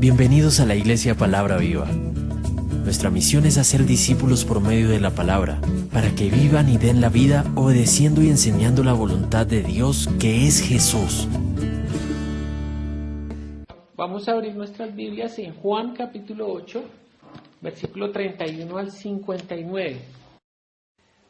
Bienvenidos a la Iglesia Palabra Viva. Nuestra misión es hacer discípulos por medio de la palabra, para que vivan y den la vida obedeciendo y enseñando la voluntad de Dios, que es Jesús. Vamos a abrir nuestras Biblias en Juan capítulo 8, versículo 31 al 59.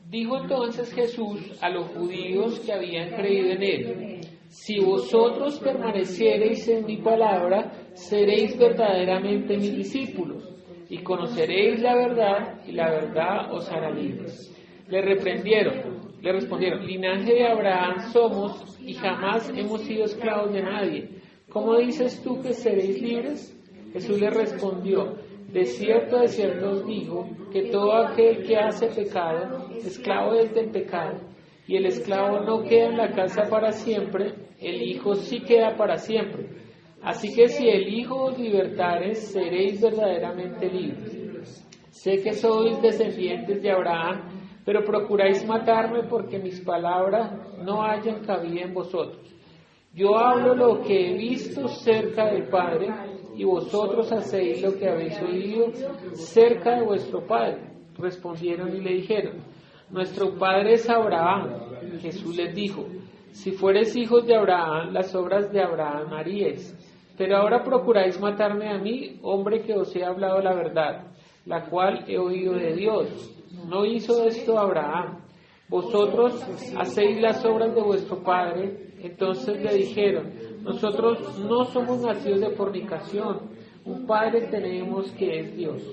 Dijo entonces Jesús a los judíos que habían creído en él: si vosotros permaneciereis en mi palabra, seréis verdaderamente mis discípulos, y conoceréis la verdad, y la verdad os hará libres. Le respondieron: linaje de Abraham somos, y jamás hemos sido esclavos de nadie. ¿Cómo dices tú que seréis libres? Jesús le respondió: de cierto os digo, que todo aquel que hace pecado, esclavo es del pecado. Y el esclavo no queda en la casa para siempre, el Hijo sí queda para siempre. Así que si el Hijo os libertare, seréis verdaderamente libres. Sé que sois descendientes de Abraham, pero procuráis matarme porque mis palabras no hayan cabida en vosotros. Yo hablo lo que he visto cerca del Padre, y vosotros hacéis lo que habéis oído cerca de vuestro Padre. Respondieron y le dijeron: nuestro Padre es Abraham. Jesús les dijo: si fueres hijos de Abraham, las obras de Abraham haríais. Pero ahora procuráis matarme a mí, hombre que os he hablado la verdad, la cual he oído de Dios. No hizo esto Abraham. Vosotros hacéis las obras de vuestro padre. Entonces le dijeron: nosotros no somos nacidos de fornicación, un padre tenemos que es Dios.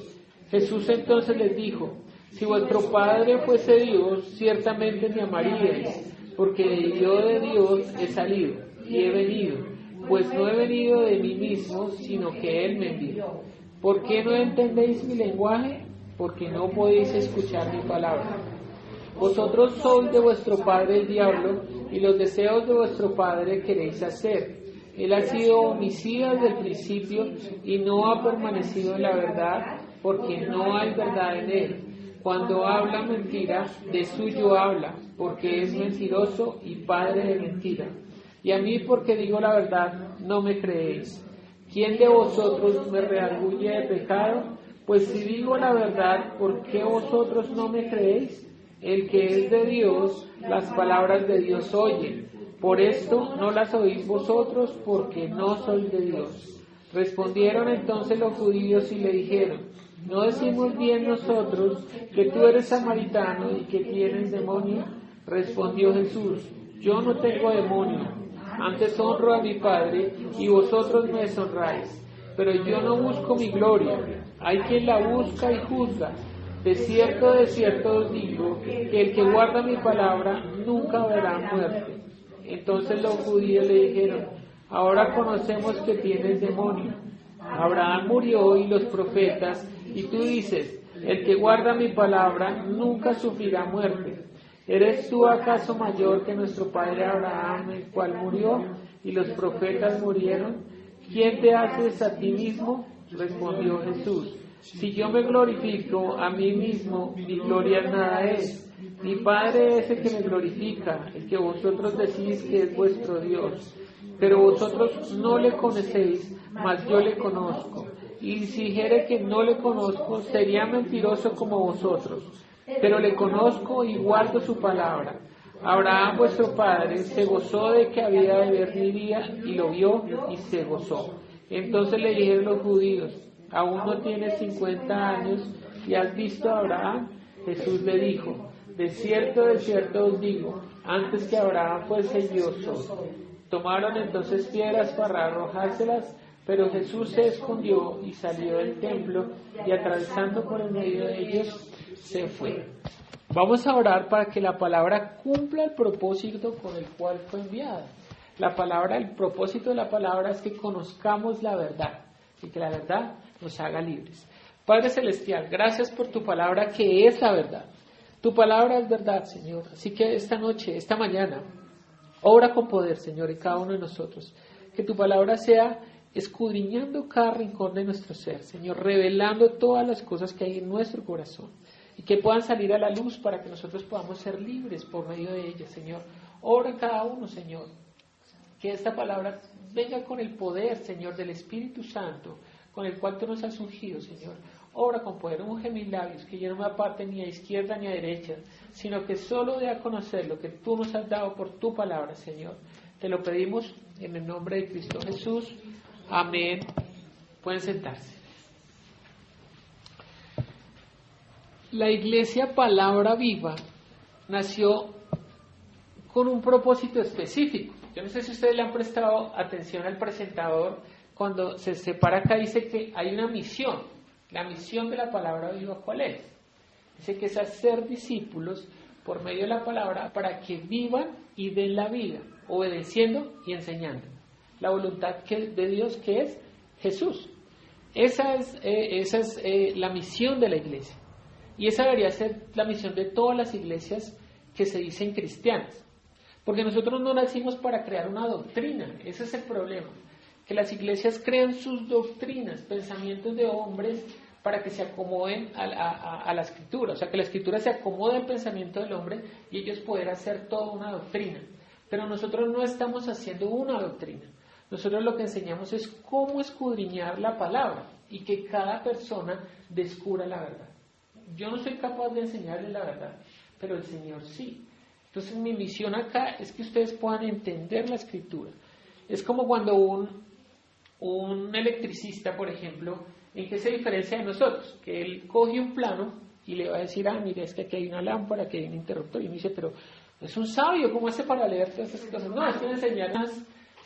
Jesús entonces les dijo: si vuestro padre fuese Dios, ciertamente me amaríais, porque yo de Dios he salido y he venido, pues no he venido de mí mismo, sino que Él me envió. ¿Por qué no entendéis mi lenguaje? Porque no podéis escuchar mi palabra. Vosotros sois de vuestro padre el diablo, y los deseos de vuestro padre queréis hacer. Él ha sido homicida desde el principio y no ha permanecido en la verdad, porque no hay verdad en él. Cuando habla mentira, de suyo habla, porque es mentiroso y padre de mentira. Y a mí, porque digo la verdad, no me creéis. ¿Quién de vosotros me redarguye de pecado? Pues si digo la verdad, ¿por qué vosotros no me creéis? El que es de Dios, las palabras de Dios oye. Por esto no las oís vosotros, porque no sois de Dios. Respondieron entonces los judíos y le dijeron: ¿no decimos bien nosotros que tú eres samaritano y que tienes demonio? Respondió Jesús: yo no tengo demonio, antes honro a mi Padre y vosotros me deshonráis. Pero yo no busco mi gloria, hay quien la busca y juzga. De cierto os digo, que el que guarda mi palabra nunca verá muerte. Entonces los judíos le dijeron: ahora conocemos que tienes demonio. Abraham murió y los profetas, y tú dices: el que guarda mi palabra nunca sufrirá muerte. ¿Eres tú acaso mayor que nuestro padre Abraham, el cual murió, y los profetas murieron? ¿Quién te haces a ti mismo? Respondió Jesús: si yo me glorifico a mí mismo, mi gloria nada es. Mi Padre es el que me glorifica, el que vosotros decís que es vuestro Dios. Pero vosotros no le conocéis, mas yo le conozco. Y si dijere que no le conozco, sería mentiroso como vosotros. Pero le conozco y guardo su palabra. Abraham vuestro padre se gozó de que había de ver mi día, y lo vio y se gozó. Entonces le dijeron los judíos: ¿aún no tienes 50 años y has visto a Abraham? Jesús le dijo: de cierto os digo, antes que Abraham fuese yo soy. Tomaron entonces piedras para arrojárselas, pero Jesús se escondió y salió del templo, y atravesando por el medio de ellos, se fue. Vamos a orar para que la palabra cumpla el propósito con el cual fue enviada. El propósito de la palabra es que conozcamos la verdad, y que la verdad nos haga libres. Padre Celestial, gracias por tu palabra, que es la verdad. Tu palabra es verdad, Señor. Así que esta noche, esta mañana, obra con poder, Señor, en cada uno de nosotros. Que tu palabra sea escudriñando cada rincón de nuestro ser, Señor, revelando todas las cosas que hay en nuestro corazón, y que puedan salir a la luz para que nosotros podamos ser libres por medio de ellas, Señor. Obra en cada uno, Señor. Que esta palabra venga con el poder, Señor, del Espíritu Santo, con el cual tú nos has ungido, Señor. Obra con poder, unge mis labios, que yo no me aparte ni a izquierda ni a derecha, sino que solo dé a conocer lo que tú nos has dado por tu palabra, Señor. Te lo pedimos en el nombre de Cristo Jesús. Amén. Pueden sentarse. La Iglesia Palabra Viva nació con un propósito específico. Yo no sé si ustedes le han prestado atención al presentador, cuando se separa acá dice que hay una misión. La misión de la Palabra Viva, ¿cuál es? Dice que es hacer discípulos por medio de la palabra para que vivan y den la vida, obedeciendo y enseñando. La voluntad de Dios, que es Jesús. Esa es la misión de la iglesia. Y esa debería ser la misión de todas las iglesias que se dicen cristianas. Porque nosotros no nacimos para crear una doctrina. Ese es el problema. Que las iglesias crean sus doctrinas, pensamientos de hombres para que se acomoden a la escritura. O sea, que la escritura se acomode al pensamiento del hombre y ellos poder hacer toda una doctrina. Pero nosotros no estamos haciendo una doctrina. Nosotros lo que enseñamos es cómo escudriñar la palabra y que cada persona descubra la verdad. Yo no soy capaz de enseñarles la verdad, pero el Señor sí. Entonces mi misión acá es que ustedes puedan entender la escritura. Es como cuando un electricista, por ejemplo, ¿en qué se diferencia de nosotros? Que él coge un plano y le va a decir, mire, es que aquí hay una lámpara, aquí hay un interruptor. Y me dice, pero es un sabio, ¿cómo hace para leer todas esas cosas? No, es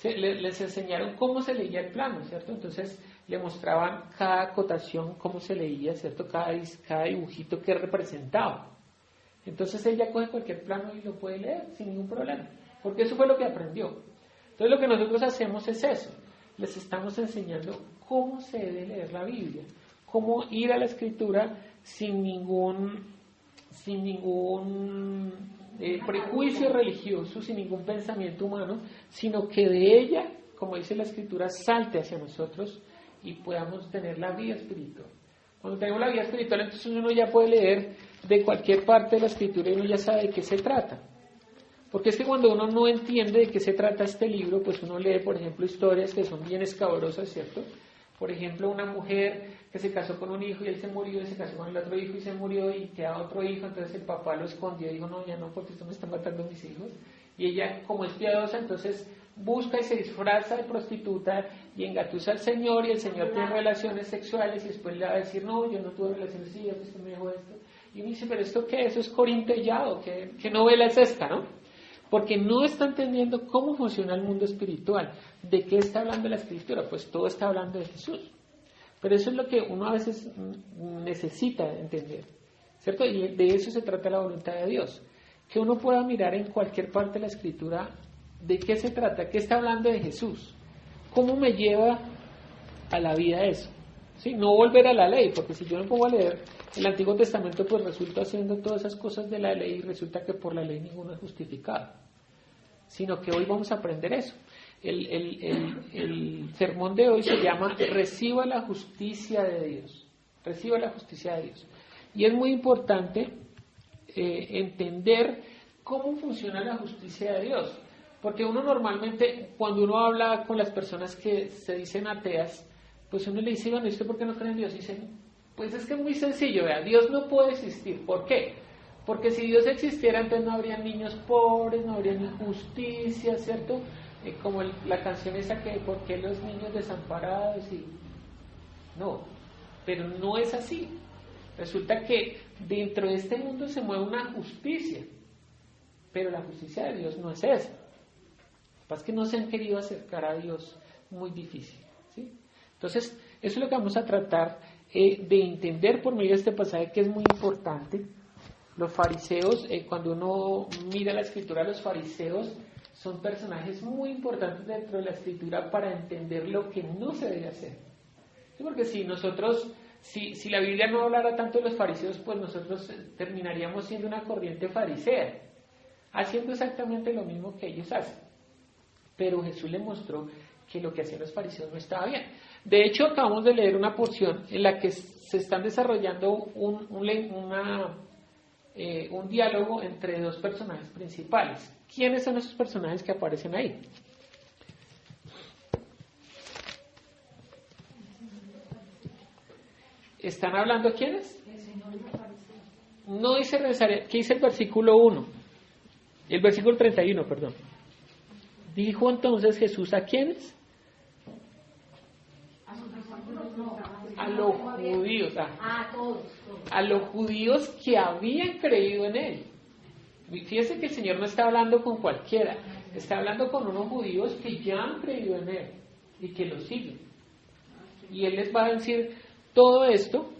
que les enseñaron cómo se leía el plano, ¿cierto? Entonces le mostraban cada acotación, cómo se leía, ¿cierto? Cada dibujito que representaba. Entonces ella coge cualquier plano y lo puede leer sin ningún problema, porque eso fue lo que aprendió. Entonces lo que nosotros hacemos es eso, les estamos enseñando cómo se debe leer la Biblia, cómo ir a la Escritura sin ningún prejuicio religioso, sin ningún pensamiento humano, sino que de ella, como dice la Escritura, salte hacia nosotros y podamos tener la vida espiritual. Cuando tenemos la vida espiritual, entonces uno ya puede leer de cualquier parte de la Escritura y uno ya sabe de qué se trata. Porque es que cuando uno no entiende de qué se trata este libro, pues uno lee, por ejemplo, historias que son bien escabrosas, ¿cierto? Por ejemplo, una mujer que se casó con un hijo y él se murió, y se casó con el otro hijo y se murió, y queda otro hijo, entonces el papá lo escondió y dijo, no, ya no, porque esto me está matando a mis hijos. Y ella, como es piadosa, entonces busca y se disfraza de prostituta y engatusa al Señor, y el Señor tiene relaciones sexuales y después le va a decir, no, yo no tuve relaciones, sí, usted me dijo esto. Y me dice, pero ¿esto qué es? Eso es corintellado, ¿qué novela es esta, no? Porque no está entendiendo cómo funciona el mundo espiritual. ¿De qué está hablando la Escritura? Pues todo está hablando de Jesús. Pero eso es lo que uno a veces necesita entender, ¿cierto? Y de eso se trata la voluntad de Dios. Que uno pueda mirar en cualquier parte de la Escritura de qué se trata, qué está hablando de Jesús. ¿Cómo me lleva a la vida eso? ¿Sí? No volver a la ley, porque si yo me pongo a leer el Antiguo Testamento, pues resulta haciendo todas esas cosas de la ley y resulta que por la ley ninguno es justificado. Sino que hoy vamos a aprender eso. El sermón de hoy se llama Reciba la justicia de Dios. Reciba la justicia de Dios. Y es muy importante entender cómo funciona la justicia de Dios. Porque uno normalmente, cuando uno habla con las personas que se dicen ateas, pues uno le dice, bueno, ¿y usted por qué no cree en Dios? Y dicen, pues es que es muy sencillo, vea, Dios no puede existir. ¿Por qué? Porque si Dios existiera, entonces no habría niños pobres, no habría injusticia, ¿cierto? Como la canción esa que, ¿por qué los niños desamparados? No, pero no es así. Resulta que dentro de este mundo se mueve una justicia, pero la justicia de Dios no es esa. Lo que pasa es que no se han querido acercar a Dios, muy difícil, ¿sí? Entonces, eso es lo que vamos a tratar de entender por medio de este pasaje, que es muy importante. Los fariseos, cuando uno mira la Escritura, los fariseos son personajes muy importantes dentro de la Escritura para entender lo que no se debe hacer. ¿Sí? Porque si la Biblia no hablara tanto de los fariseos, pues nosotros terminaríamos siendo una corriente farisea, haciendo exactamente lo mismo que ellos hacen. Pero Jesús le mostró que lo que hacían los fariseos no estaba bien. De hecho, acabamos de leer una porción en la que se están desarrollando un diálogo entre dos personajes principales. ¿Quiénes son esos personajes que aparecen ahí? ¿Están hablando quiénes? El Señor le apareció. No dice necesariamente, ¿qué dice el versículo 1? El versículo 31, perdón. Dijo entonces Jesús a quiénes? A sus discípulos no. A los judíos. Todos. A los judíos que habían creído en él. Fíjense que el Señor no está hablando con cualquiera, está hablando con unos judíos que ya han creído en él y que lo siguen. Y él les va a decir todo esto.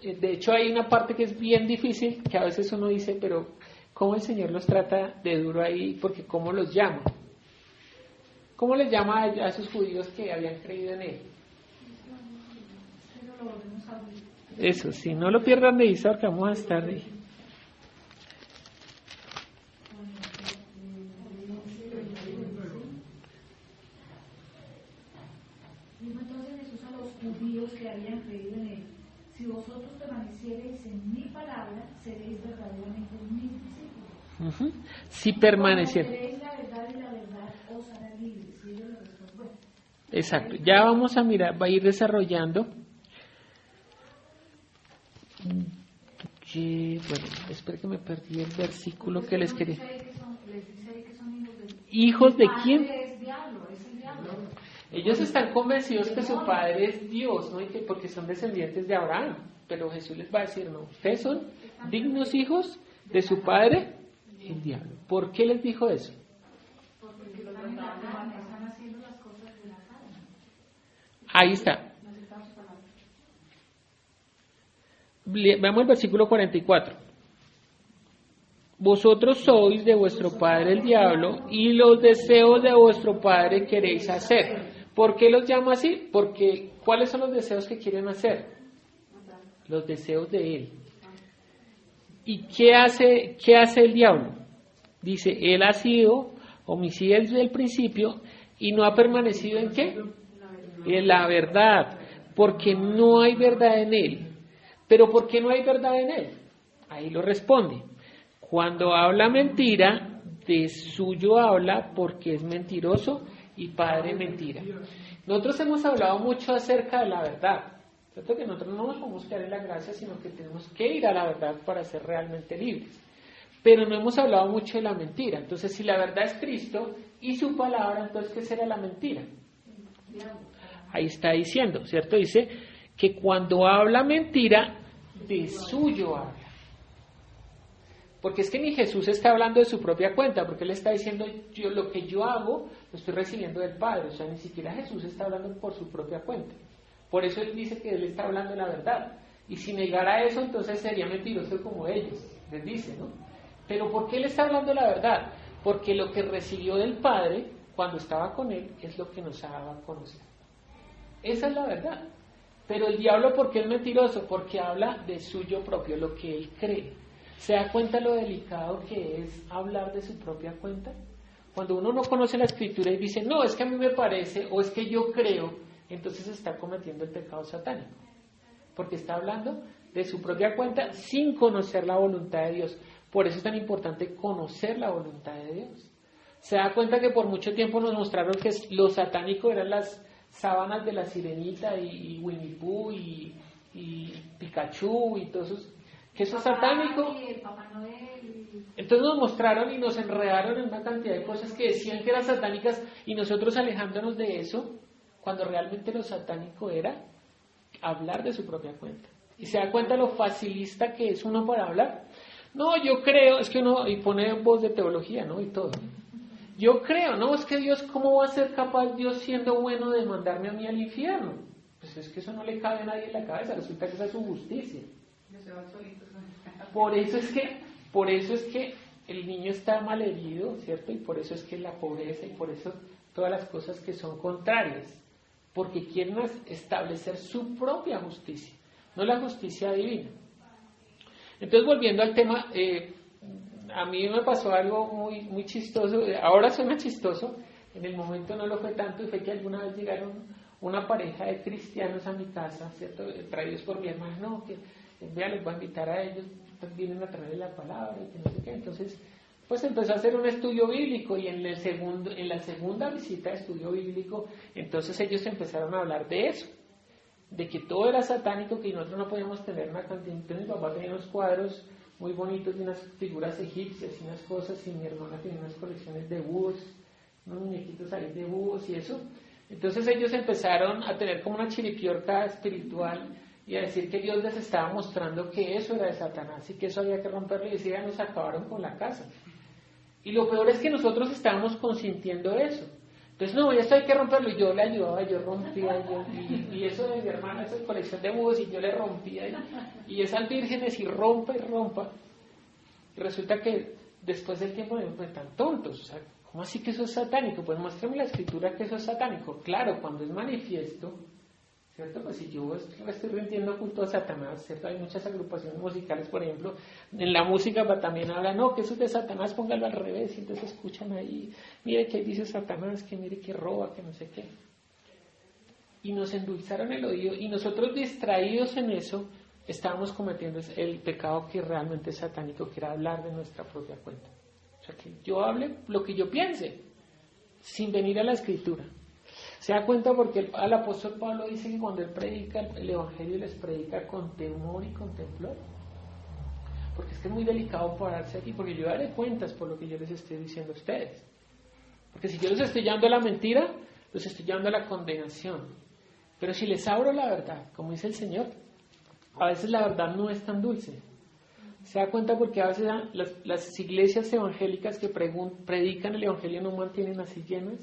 De hecho, hay una parte que es bien difícil, que a veces uno dice, pero ¿cómo el Señor los trata de duro ahí? Porque ¿cómo los llama? ¿Cómo les llama a esos judíos que habían creído en él? Eso, sí, no lo pierdan de vista porque vamos a estar ahí. Dijo entonces Jesús a los judíos que habían creído en él: si vosotros permaneciereis en mi palabra, seréis verdaderamente mis discípulos. Si permanecieran. Conoceréis la verdad y la verdad os hará libres. Y ellos le respondieron, bueno. Exacto, ya vamos a mirar, va a ir desarrollando. Bueno, espera que me perdí el versículo que les quería. Les dice ahí que son hijos de... ¿Hijos de quién? Es diablo, es el diablo. Ellos están convencidos que su padre es Dios, ¿no? Y que porque son descendientes de Abraham. Pero Jesús les va a decir, no, ustedes son dignos hijos de su padre, el diablo. ¿Por qué les dijo eso? Porque están haciendo las cosas de la carne. Ahí está. Veamos el versículo 44. Vosotros sois de vuestro padre el diablo y los deseos de vuestro padre queréis hacer. ¿Por qué los llama así? Porque ¿cuáles son los deseos que quieren hacer? Los deseos de él. ¿Y qué hace el diablo? Dice, él ha sido homicida desde el principio y no ha permanecido ¿en qué? En la verdad, porque no hay verdad en él. ¿Pero por qué no hay verdad en él? Ahí lo responde. Cuando habla mentira, de suyo habla porque es mentiroso y padre mentira. Nosotros hemos hablado mucho acerca de la verdad. ¿Cierto? Que nosotros no nos podemos quedar en la gracia, sino que tenemos que ir a la verdad para ser realmente libres. Pero no hemos hablado mucho de la mentira. Entonces, si la verdad es Cristo y su palabra, entonces, ¿qué será la mentira? Ahí está diciendo, ¿cierto? Dice que cuando habla mentira, de suyo habla. Porque es que ni Jesús está hablando de su propia cuenta, porque él está diciendo, yo lo que yo hago, lo estoy recibiendo del Padre. O sea, ni siquiera Jesús está hablando por su propia cuenta. Por eso él dice que él está hablando la verdad. Y si negara eso, entonces sería mentiroso como ellos, les dice, ¿no? Pero ¿por qué él está hablando la verdad? Porque lo que recibió del Padre, cuando estaba con él, es lo que nos ha dado a conocer. Esa es la verdad. Pero el diablo, ¿por qué es mentiroso? Porque habla de suyo propio, lo que él cree. ¿Se da cuenta lo delicado que es hablar de su propia cuenta? Cuando uno no conoce la Escritura y dice, no, es que a mí me parece, o es que yo creo, entonces está cometiendo el pecado satánico. Porque está hablando de su propia cuenta sin conocer la voluntad de Dios. Por eso es tan importante conocer la voluntad de Dios. Se da cuenta que por mucho tiempo nos mostraron que lo satánico eran las sábanas de la Sirenita y Winnie Pooh y Pikachu y todos esos, que eso es satánico. Entonces nos mostraron y nos enredaron en una cantidad de cosas que decían que eran satánicas y nosotros alejándonos de eso, cuando realmente lo satánico era hablar de su propia cuenta. Y se da cuenta lo facilista que es uno para hablar. No, yo creo, es que uno, y pone voz de teología, ¿no? Y todo. Yo creo, no, es que Dios, ¿cómo va a ser capaz Dios siendo bueno de mandarme a mí al infierno? Pues es que eso no le cabe a nadie en la cabeza, resulta que esa es su justicia. Por eso es que el niño está malherido, ¿cierto? Y por eso es que la pobreza y por eso todas las cosas que son contrarias, porque quieren establecer su propia justicia, no la justicia divina. Entonces, volviendo al tema, a mí me pasó algo muy, muy chistoso, ahora suena chistoso, en el momento no lo fue tanto, y fue que alguna vez llegaron una pareja de cristianos a mi casa, ¿cierto? Traídos por mi hermano, que vea, les voy a invitar a ellos, vienen a traer la palabra, y que no sé qué. Entonces, pues empezó a hacer un estudio bíblico, y en la segunda visita de estudio bíblico, entonces ellos empezaron a hablar de eso. de que todo era satánico, que nosotros no podíamos tener una cantidad. Entonces mi papá tenía unos cuadros muy bonitos de unas figuras egipcias y unas cosas, y mi hermana tenía unas colecciones de búhos, unos muñequitos ahí de búhos y eso. Entonces ellos empezaron a tener como una chiripiorca espiritual y a decir que Dios les estaba mostrando que eso era de Satanás y que eso había que romperlo, y decían, nos acabaron con la casa. Y lo peor es que nosotros estábamos consintiendo eso. Entonces, no, esto hay que romperlo, y yo le ayudaba, yo rompía, y eso de mi hermana, esa colección de búhos, y yo le rompía, y esas vírgenes, y rompa, y resulta que después del tiempo me dijeron, tan tontos, o sea, ¿cómo así que eso es satánico? Pues muéstrame la escritura que eso es satánico. Claro, cuando es manifiesto, ¿cierto? Pues si yo estoy rindiendo culto a Satanás, ¿cierto? Hay muchas agrupaciones musicales, por ejemplo, en la música también hablan, no, que eso es de Satanás, póngalo al revés, y entonces escuchan ahí, mire que dice Satanás, que mire que roba, que no sé qué. Y nos endulzaron el oído, y nosotros distraídos en eso, estábamos cometiendo el pecado que realmente es satánico, que era hablar de nuestra propia cuenta. O sea, que yo hable lo que yo piense, sin venir a la escritura. ¿Se da cuenta? Porque el apóstol Pablo dice que cuando él predica el evangelio, les predica con temor y con temblor. Porque es que es muy delicado pararse aquí, porque yo daré cuentas por lo que yo les estoy diciendo a ustedes. Porque si yo los estoy llevando a la mentira, los estoy llevando a la condenación. Pero si les abro la verdad, como dice el Señor, a veces la verdad no es tan dulce. ¿Se da cuenta? Porque a veces las iglesias evangélicas que predican el evangelio no mantienen así llenas.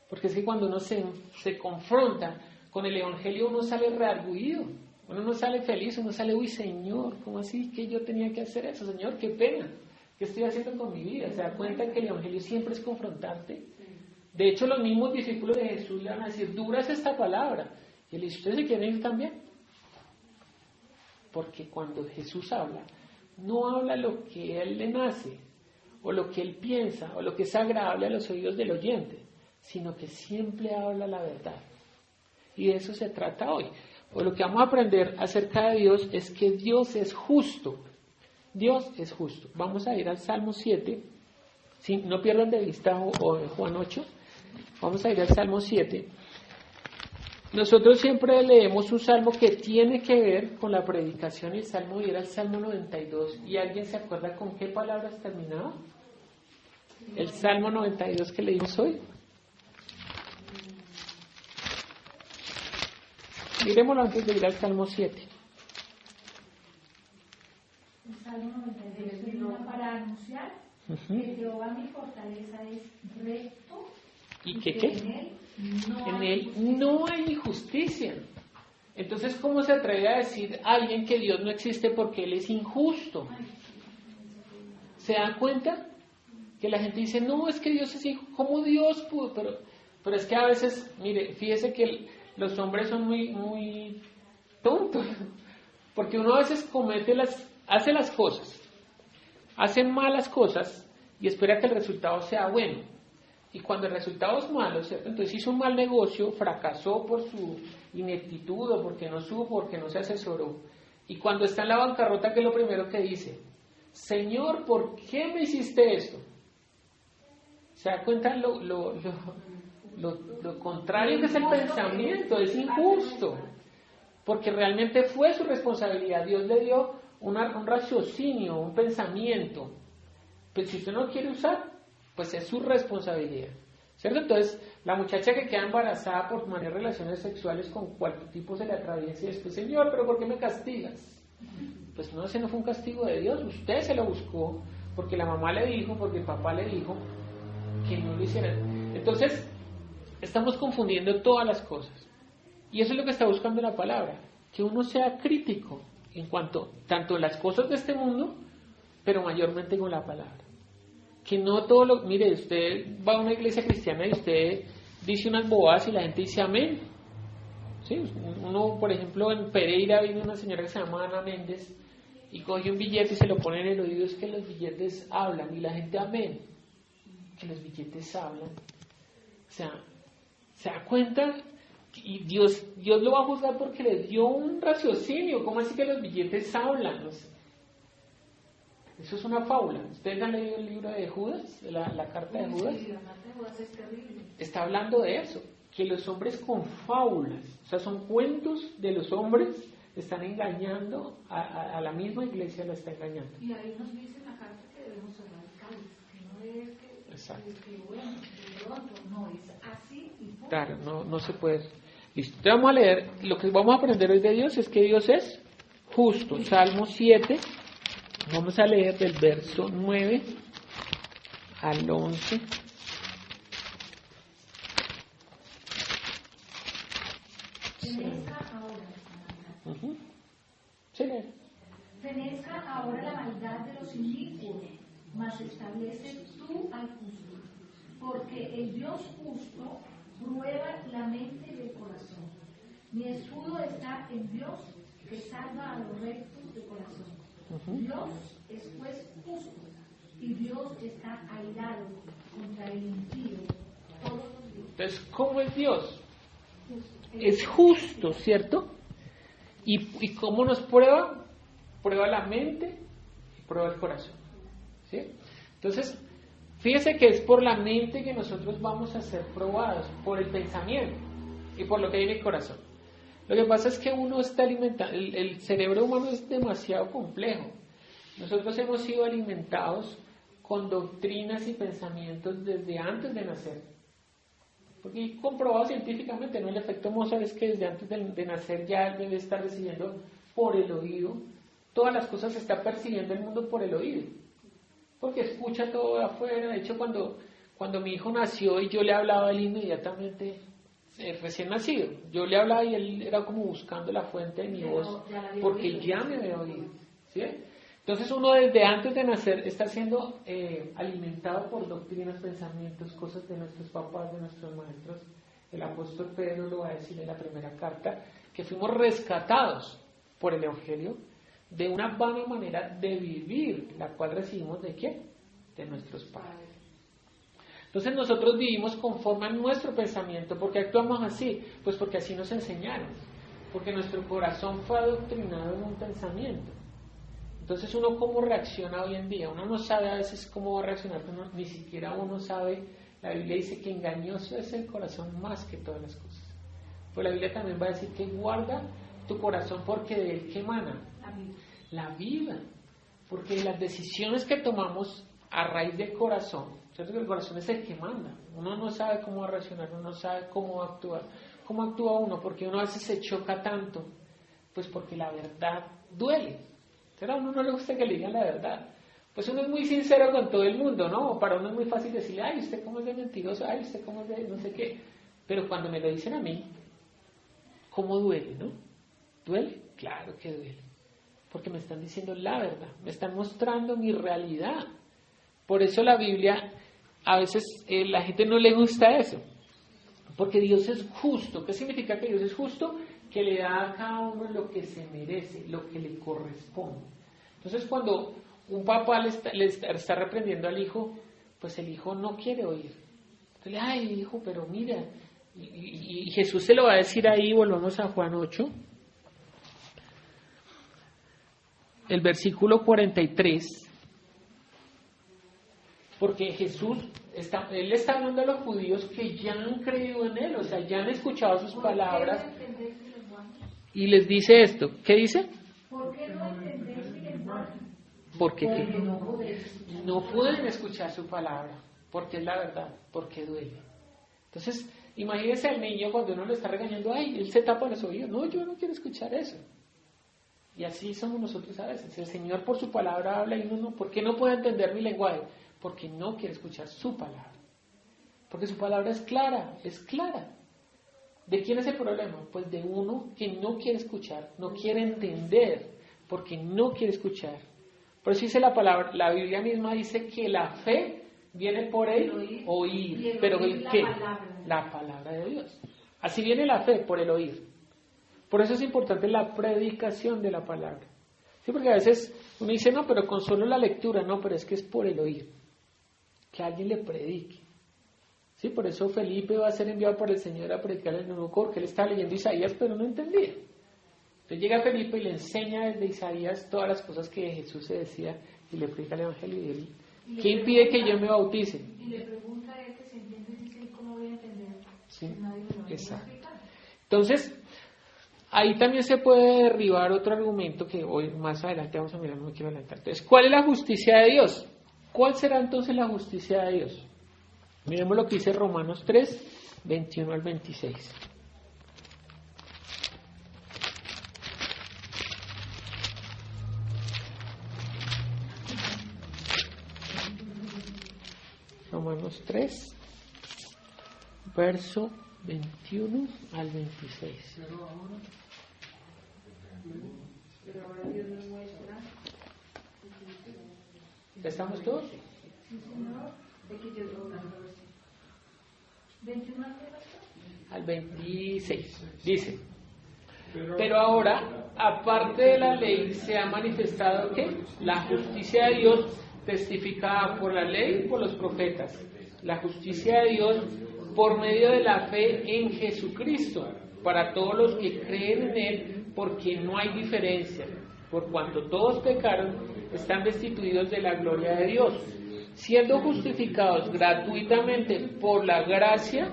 Porque es que cuando uno se confronta con el evangelio, uno sale reargüido, uno no sale feliz, uno sale, uy Señor, ¿cómo así que yo tenía que hacer eso? Señor, qué pena, ¿qué estoy haciendo con mi vida? ¿Se da cuenta que el evangelio siempre es confrontante? De hecho, los mismos discípulos de Jesús le van a decir, dura es esta palabra. Y él dice, ¿ustedes se quieren ir también? Porque cuando Jesús habla, no habla lo que él le nace, o lo que él piensa, o lo que es agradable a los oídos del oyente, sino que siempre habla la verdad. Y de eso se trata hoy. O lo que vamos a aprender acerca de Dios es que Dios es justo. Dios es justo. Vamos a ir al Salmo 7. ¿Sí? No pierdan de vista o Juan 8. Vamos a ir al Salmo 7. Nosotros siempre leemos un salmo que tiene que ver con la predicación, y el salmo era el Salmo 92. ¿Y alguien se acuerda con qué palabras terminaba? El Salmo 92 que leímos hoy. Miremoslo antes de ir al Salmo 7. El Salmo 92 termina para anunciar que Jehová mi fortaleza es recto. ¿Y qué? En él no hay injusticia. Entonces, ¿cómo se atreve a decir a alguien que Dios no existe porque Él es injusto? ¿Se dan cuenta? Que la gente dice, no, es que Dios es injusto. ¿Cómo Dios pudo? Pero es que a veces, mire, fíjese que los hombres son muy tontos. Porque uno a veces hace las cosas, hacen malas cosas y espera que el resultado sea bueno. Y cuando el resultado es malo, ¿cierto? Entonces hizo un mal negocio, fracasó por su ineptitud, o porque no supo, porque no se asesoró. Y cuando está en la bancarrota, ¿qué es lo primero que dice? Señor, ¿por qué me hiciste esto? ¿Se da cuenta lo contrario que es el pensamiento? Es injusto. Porque realmente fue su responsabilidad. Dios le dio un raciocinio, un pensamiento. Pero si usted no lo quiere usar, pues es su responsabilidad, ¿cierto? Entonces, la muchacha que queda embarazada por mantener relaciones sexuales con cualquier tipo se le atraviesa y después, Señor, ¿pero por qué me castigas? Pues no, ese no fue un castigo de Dios, usted se lo buscó, porque la mamá le dijo, porque el papá le dijo que no lo hiciera. Entonces, estamos confundiendo todas las cosas. Y eso es lo que está buscando la palabra, que uno sea crítico en cuanto, tanto en las cosas de este mundo, pero mayormente con la palabra. Que no todo lo... Mire, usted va a una iglesia cristiana y usted dice unas bobadas y la gente dice amén. ¿Sí? Uno, por ejemplo, en Pereira vino una señora que se llama Ana Méndez y coge un billete y se lo pone en el oído. Es que los billetes hablan y la gente amén. Que los billetes hablan. O sea, ¿se da cuenta? Y Dios lo va a juzgar porque le dio un raciocinio. ¿Cómo así que los billetes hablan? O sea, eso es una fábula. ¿Ustedes han leído el libro de Judas? La carta de Judas. Sí, la carta de Judas es terrible. Está hablando de eso. que los hombres con fábulas, o sea, son cuentos de los hombres, están engañando a la misma iglesia, la está engañando. Y ahí nos dice en la carta que debemos ser radicales, que no es que, Exacto. que bueno, de pronto, no, es así y punto. Claro, no se puede. Listo, entonces vamos a leer, lo que vamos a aprender hoy de Dios es que Dios es justo. Salmo 7, vamos a leer del verso 9 al 11. Fenezca ahora, Sí. fenezca ahora la maldad de los inicuos, mas establece tú al justo, porque el Dios justo prueba la mente y el corazón. Mi escudo está en Dios, que salva a los rectos de corazón. Dios es pues justo, y Dios está airado contra el impío todos los días. Entonces, ¿cómo es Dios? Es justo, ¿cierto? ¿Y cómo nos prueba? Prueba la mente y prueba el corazón, ¿sí? Entonces, fíjese que es por la mente que nosotros vamos a ser probados, por el pensamiento y por lo que hay en el corazón. Lo que pasa es que uno está alimentado, el cerebro humano es demasiado complejo. Nosotros hemos sido alimentados con doctrinas y pensamientos desde antes de nacer. Porque comprobado científicamente, ¿no? El efecto Mozart es que desde antes de nacer ya él debe estar recibiendo por el oído. Todas las cosas se está percibiendo el mundo por el oído. Porque escucha todo de afuera. De hecho, cuando mi hijo nació y yo le hablaba a él inmediatamente, recién nacido, yo le hablaba y él era como buscando la fuente de mi voz, porque ya me había oído, ¿sí? Entonces uno desde antes de nacer está siendo alimentado por doctrinas, pensamientos, cosas de nuestros papás, de nuestros maestros. El apóstol Pedro lo va a decir en la primera carta, que fuimos rescatados por el Evangelio de una vana manera de vivir, la cual recibimos ¿de quién? De nuestros padres. Entonces nosotros vivimos conforme a nuestro pensamiento. ¿Por qué actuamos así? Pues porque así nos enseñaron, porque nuestro corazón fue adoctrinado en un pensamiento. Entonces uno cómo reacciona hoy en día, uno no sabe a veces cómo va a reaccionar, ni siquiera uno sabe. La Biblia dice que engañoso es el corazón más que todas las cosas. Pues la Biblia también va a decir que guarda tu corazón porque de él ¿qué emana? La vida. Porque las decisiones que tomamos a raíz del corazón, ¿cierto? Que el corazón es el que manda. Uno no sabe cómo va a reaccionar, uno no sabe cómo va a actuar. ¿Cómo actúa uno? Porque uno a veces se choca tanto, pues porque la verdad duele. ¿Será? A uno no le gusta que le digan la verdad. Pues uno es muy sincero con todo el mundo, ¿no? Para uno es muy fácil decirle, ay, usted cómo es de mentiroso, ay, usted cómo es de no sé qué. Pero cuando me lo dicen a mí, ¿cómo duele, no? ¿Duele? Claro que duele. Porque me están diciendo la verdad, me están mostrando mi realidad. Por eso la Biblia, a veces la gente no le gusta eso. Porque Dios es justo. ¿Qué significa que Dios es justo? Que le da a cada uno lo que se merece, lo que le corresponde. Entonces cuando un papá le está reprendiendo al hijo, pues el hijo no quiere oír. Entonces, ay hijo, pero mira, y Jesús se lo va a decir ahí, volvamos a Juan 8, el versículo 43, porque Jesús, él está hablando a los judíos que ya han creído en él, o sea, ya han escuchado sus palabras. Y les dice esto. ¿Qué dice? ¿Por qué no entendéis mi lenguaje? Porque no pueden escuchar su palabra, porque es la verdad, porque duele. Entonces, imagínense al niño cuando uno lo está regañando, ay, él se tapa los oídos. No, yo no quiero escuchar eso. Y así somos nosotros a veces. El Señor por su palabra habla y uno no. ¿Por qué no puede entender mi lenguaje? Porque no quiere escuchar su palabra. Porque su palabra es clara, es clara. ¿De quién es el problema? Pues de uno que no quiere escuchar, no quiere entender, porque no quiere escuchar. Por eso dice la palabra, la Biblia misma dice que la fe viene por el oír. ¿Pero el qué? La palabra de Dios. Así viene la fe, por el oír. Por eso es importante la predicación de la palabra. Sí, porque a veces uno dice, no, pero con solo la lectura, no, pero es que es por el oír. Que alguien le predique. Sí, por eso Felipe va a ser enviado por el Señor a predicar el nuevo cor, que él estaba leyendo Isaías, pero no entendía. Entonces llega Felipe y le enseña desde Isaías todas las cosas que Jesús se decía y le predica el Evangelio y él. ¿Qué impide que yo me bautice? Y le pregunta a él que se entiende y dice, ¿cómo voy a entender? Sí. Nadie me va Exacto. Entonces, ahí también se puede derribar otro argumento que hoy más adelante vamos a mirar, no me quiero adelantar. Entonces, ¿cuál es la justicia de Dios? ¿Cuál será entonces la justicia de Dios? Miremos lo que dice Romanos 3, 21 al 26. Romanos 3, verso 21 al 26. ¿Ya estamos todos? Al 26. Dice, pero ahora, aparte de la ley, se ha manifestado que la justicia de Dios testificada por la ley y por los profetas, la justicia de Dios por medio de la fe en Jesucristo, para todos los que creen en Él, porque no hay diferencia, por cuanto todos pecaron, están destituidos de la gloria de Dios, siendo justificados gratuitamente por la gracia,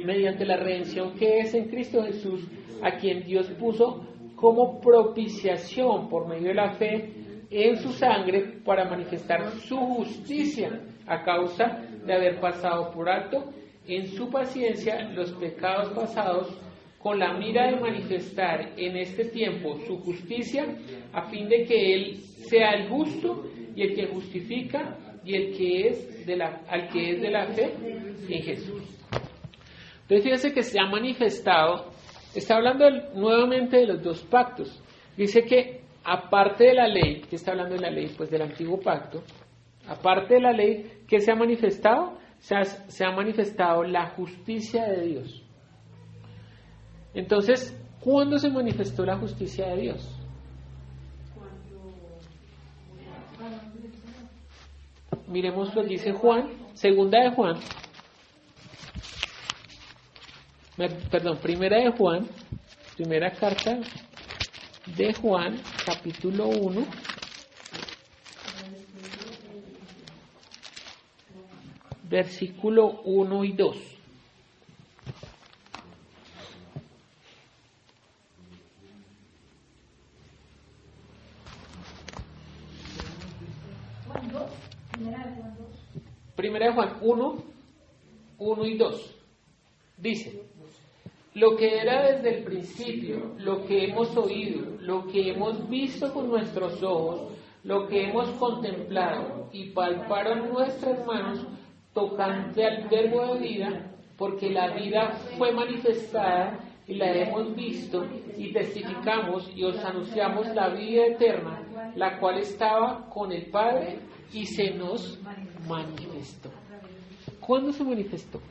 mediante la redención que es en Cristo Jesús, a quien Dios puso como propiciación por medio de la fe en su sangre para manifestar su justicia a causa de haber pasado por alto en su paciencia los pecados pasados, con la mira de manifestar en este tiempo su justicia, a fin de que Él sea el justo y el que justifica y el que es al que es de la fe en Jesús. Entonces fíjense que se ha manifestado, está hablando nuevamente de los dos pactos. Dice que aparte de la ley, que está hablando de la ley, pues del antiguo pacto, aparte de la ley, ¿qué se ha manifestado? Se ha manifestado la justicia de Dios. Entonces, ¿cuándo se manifestó la justicia de Dios? Miremos lo que dice Juan, primera de Juan, primera carta de Juan, capítulo 1, versículo 1 y 2. Primera de Juan 1, 1 y 2. Dice, lo que era desde el principio, lo que hemos oído, lo que hemos visto con nuestros ojos, lo que hemos contemplado y palparon nuestras manos tocante al verbo de vida, porque la vida fue manifestada y la hemos visto y testificamos y os anunciamos la vida eterna, la cual estaba con el Padre y se nos manifestó. ¿Cuándo se manifestó?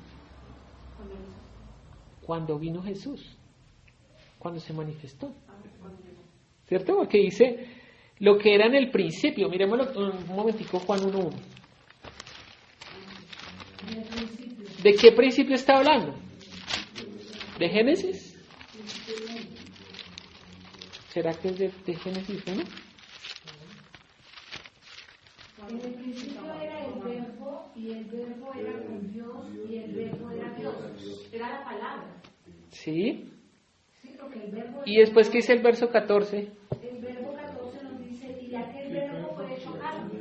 Cuando vino Jesús. Cuando se manifestó. ¿Cierto? Porque dice lo que era en el principio. Miremoslo un momentico, Juan 1:1. ¿De qué principio está hablando? ¿De Génesis? ¿Será que es de Génesis 1? En el principio era el verbo, y el verbo era con Dios, y el verbo era Dios. Era la palabra. Sí. Sí, porque el verbo ¿Y después qué dice el verso 14? El verbo 14 nos dice, y aquel verbo fue hecho carne.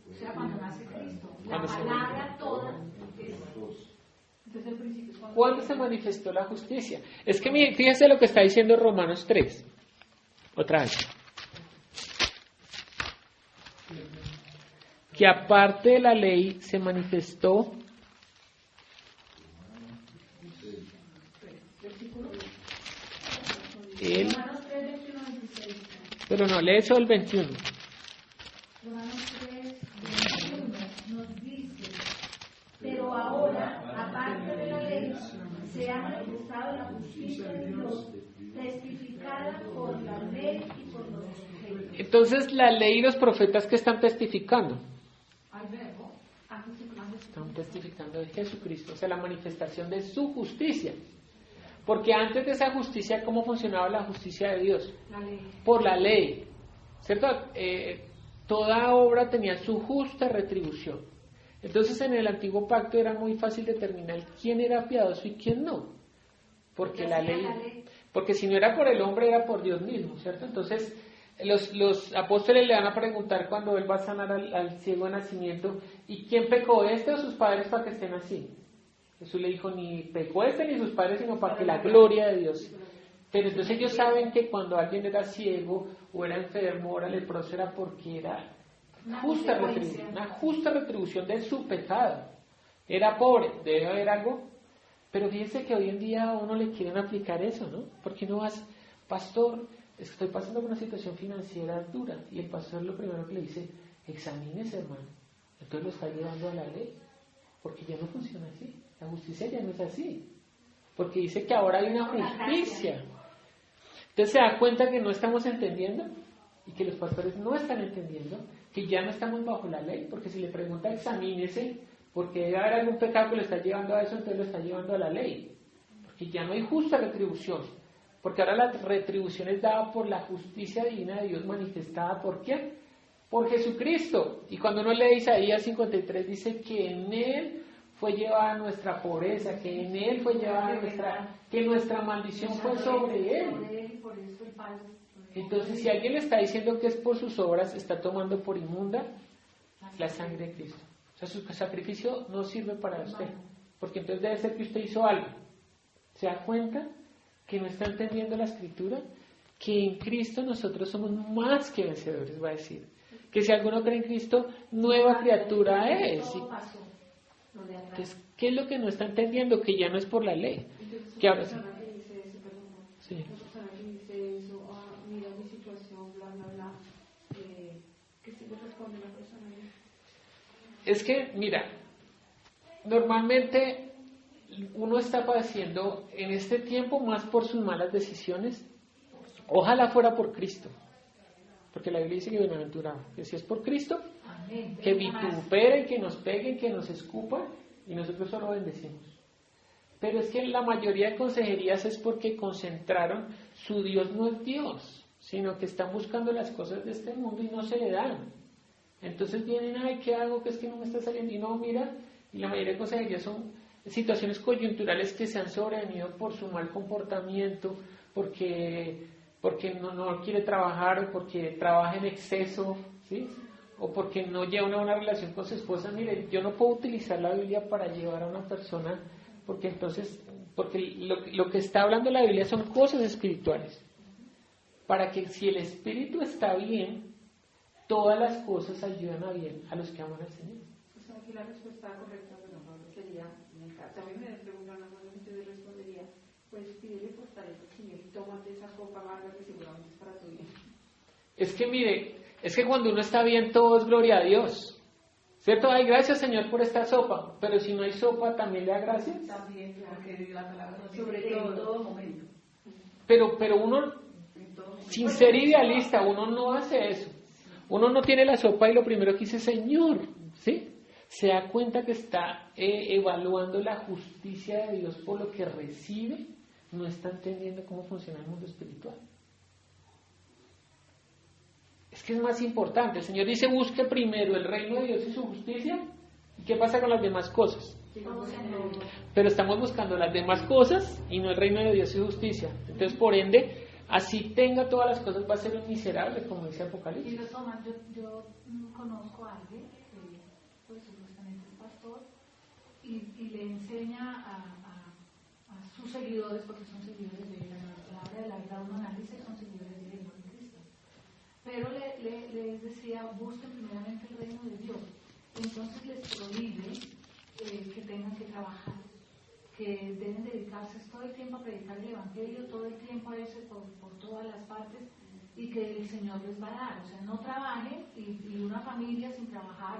O sea, cuando nace Cristo. La palabra toda es. Entonces el principio es ¿Cuándo se manifestó la justicia? Es que fíjense lo que está diciendo Romanos 3. Otra vez. Que aparte de la ley se manifestó el... Pero no, lee eso el 21. Romanos 3, 21 nos dice, pero ahora, aparte de la ley, se ha manifestado la justicia de Dios, testificada por la ley y por los profetas. Entonces, la ley y los profetas, ¿qué están testificando? Están testificando de Jesucristo, o sea, la manifestación de su justicia. Porque antes de esa justicia, ¿cómo funcionaba la justicia de Dios? La ley. Por la ley, ¿cierto? Toda obra tenía su justa retribución. Entonces, en el antiguo pacto era muy fácil determinar quién era piadoso y quién no. Porque la ley, porque si no era por el hombre, era por Dios mismo, ¿cierto? Entonces, los apóstoles le van a preguntar cuando él va a sanar al ciego de nacimiento, ¿y quién pecó, este o sus padres, para que estén así? Jesús le dijo, ni pecó este ni sus padres, sino para que la gloria de Dios. Pero entonces ellos saben que cuando alguien era ciego, o era enfermo, o era leproso, era porque era una justa retribución de su pecado. Era pobre, debe haber algo. Pero fíjense que hoy en día a uno le quieren aplicar eso, ¿no? Porque no vas, pastor, estoy pasando por una situación financiera dura. Y el pastor lo primero que le dice, examínese, hermano. Entonces lo está llevando a la ley. Porque ya no funciona así. La justicia ya no es así. Porque dice que ahora hay una justicia. Entonces se da cuenta que no estamos entendiendo y que los pastores no están entendiendo, que ya no estamos bajo la ley, porque si le pregunta examínese, porque debe haber algún pecado que lo está llevando a eso, entonces lo está llevando a la ley, porque ya no hay justa retribución, porque ahora la retribución es dada por la justicia divina de Dios manifestada, ¿por quién? Por Jesucristo. Y cuando uno lee Isaías 53 dice que en Él fue llevada nuestra pobreza, que en Él fue llevada que nuestra maldición fue sobre Él. Entonces, si alguien le está diciendo que es por sus obras, está tomando por inmunda la sangre de Cristo. O sea, su sacrificio no sirve para usted, porque entonces debe ser que usted hizo algo. ¿Se da cuenta que no está entendiendo la Escritura? Que en Cristo nosotros somos más que vencedores, va a decir. Que si alguno cree en Cristo, nueva criatura es. Entonces, ¿qué es lo que no está entendiendo? Que ya no es por la ley. Que ahora sí. Sí. Es que, mira, normalmente uno está padeciendo en este tiempo más por sus malas decisiones. Ojalá fuera por Cristo. Porque la Biblia dice que bienaventurado, que si es por Cristo, que vituperen, que nos peguen, que nos escupan, y nosotros solo bendecimos. Pero es que la mayoría de consejerías es porque concentraron, su Dios no es Dios, sino que están buscando las cosas de este mundo y no se le dan. Entonces vienen, ay, ¿qué hago? Que es que no me está saliendo. Y no, mira, y la mayoría de consejerías son situaciones coyunturales que se han sobrevenido por su mal comportamiento, porque no quiere trabajar, o porque trabaja en exceso, ¿sí? O porque no lleva una buena relación con su esposa. Mire, yo no puedo utilizar la Biblia para llevar a una persona, porque lo que está hablando la Biblia son cosas espirituales, para que si el espíritu está bien, todas las cosas ayudan a bien a los que aman al Señor. Pues aquí la respuesta correcta, pero no sería, también me preguntan, yo respondería, pues pídele fortaleza al Señor y tómate esa copa amarga que seguramente es para tu bien. Es que mire, es que cuando uno está bien todo es gloria a Dios, ¿cierto? Ay, gracias Señor por esta sopa, pero si no hay sopa también le da gracias. También, porque la palabra sobre todo, en todo momento. Pero uno, sin ser idealista, uno no hace eso. Uno no tiene la sopa y lo primero que dice, Señor, ¿sí? Se da cuenta que está evaluando la justicia de Dios por lo que recibe, no está entendiendo cómo funciona el mundo espiritual. Es que es más importante. El Señor dice, busque primero el reino de Dios y su justicia. ¿Y qué pasa con las demás cosas? Pero estamos buscando las demás cosas y no el reino de Dios y su justicia. Entonces, por ende, así tenga todas las cosas, va a ser un miserable, como dice Apocalipsis. Y lo toman, yo conozco a alguien, pues supuestamente es pastor, y le enseña a sus seguidores, porque son seguidores de la palabra de la vida, uno analiza y son seguidores de Cristo. Pero les decía, busquen primeramente el reino de Dios. Entonces les prohíbe que tengan que trabajar, que deben dedicarse todo el tiempo a predicar el Evangelio, todo el tiempo a irse por todas las partes, y que el Señor les va a dar. O sea, no trabajen, y una familia sin trabajar,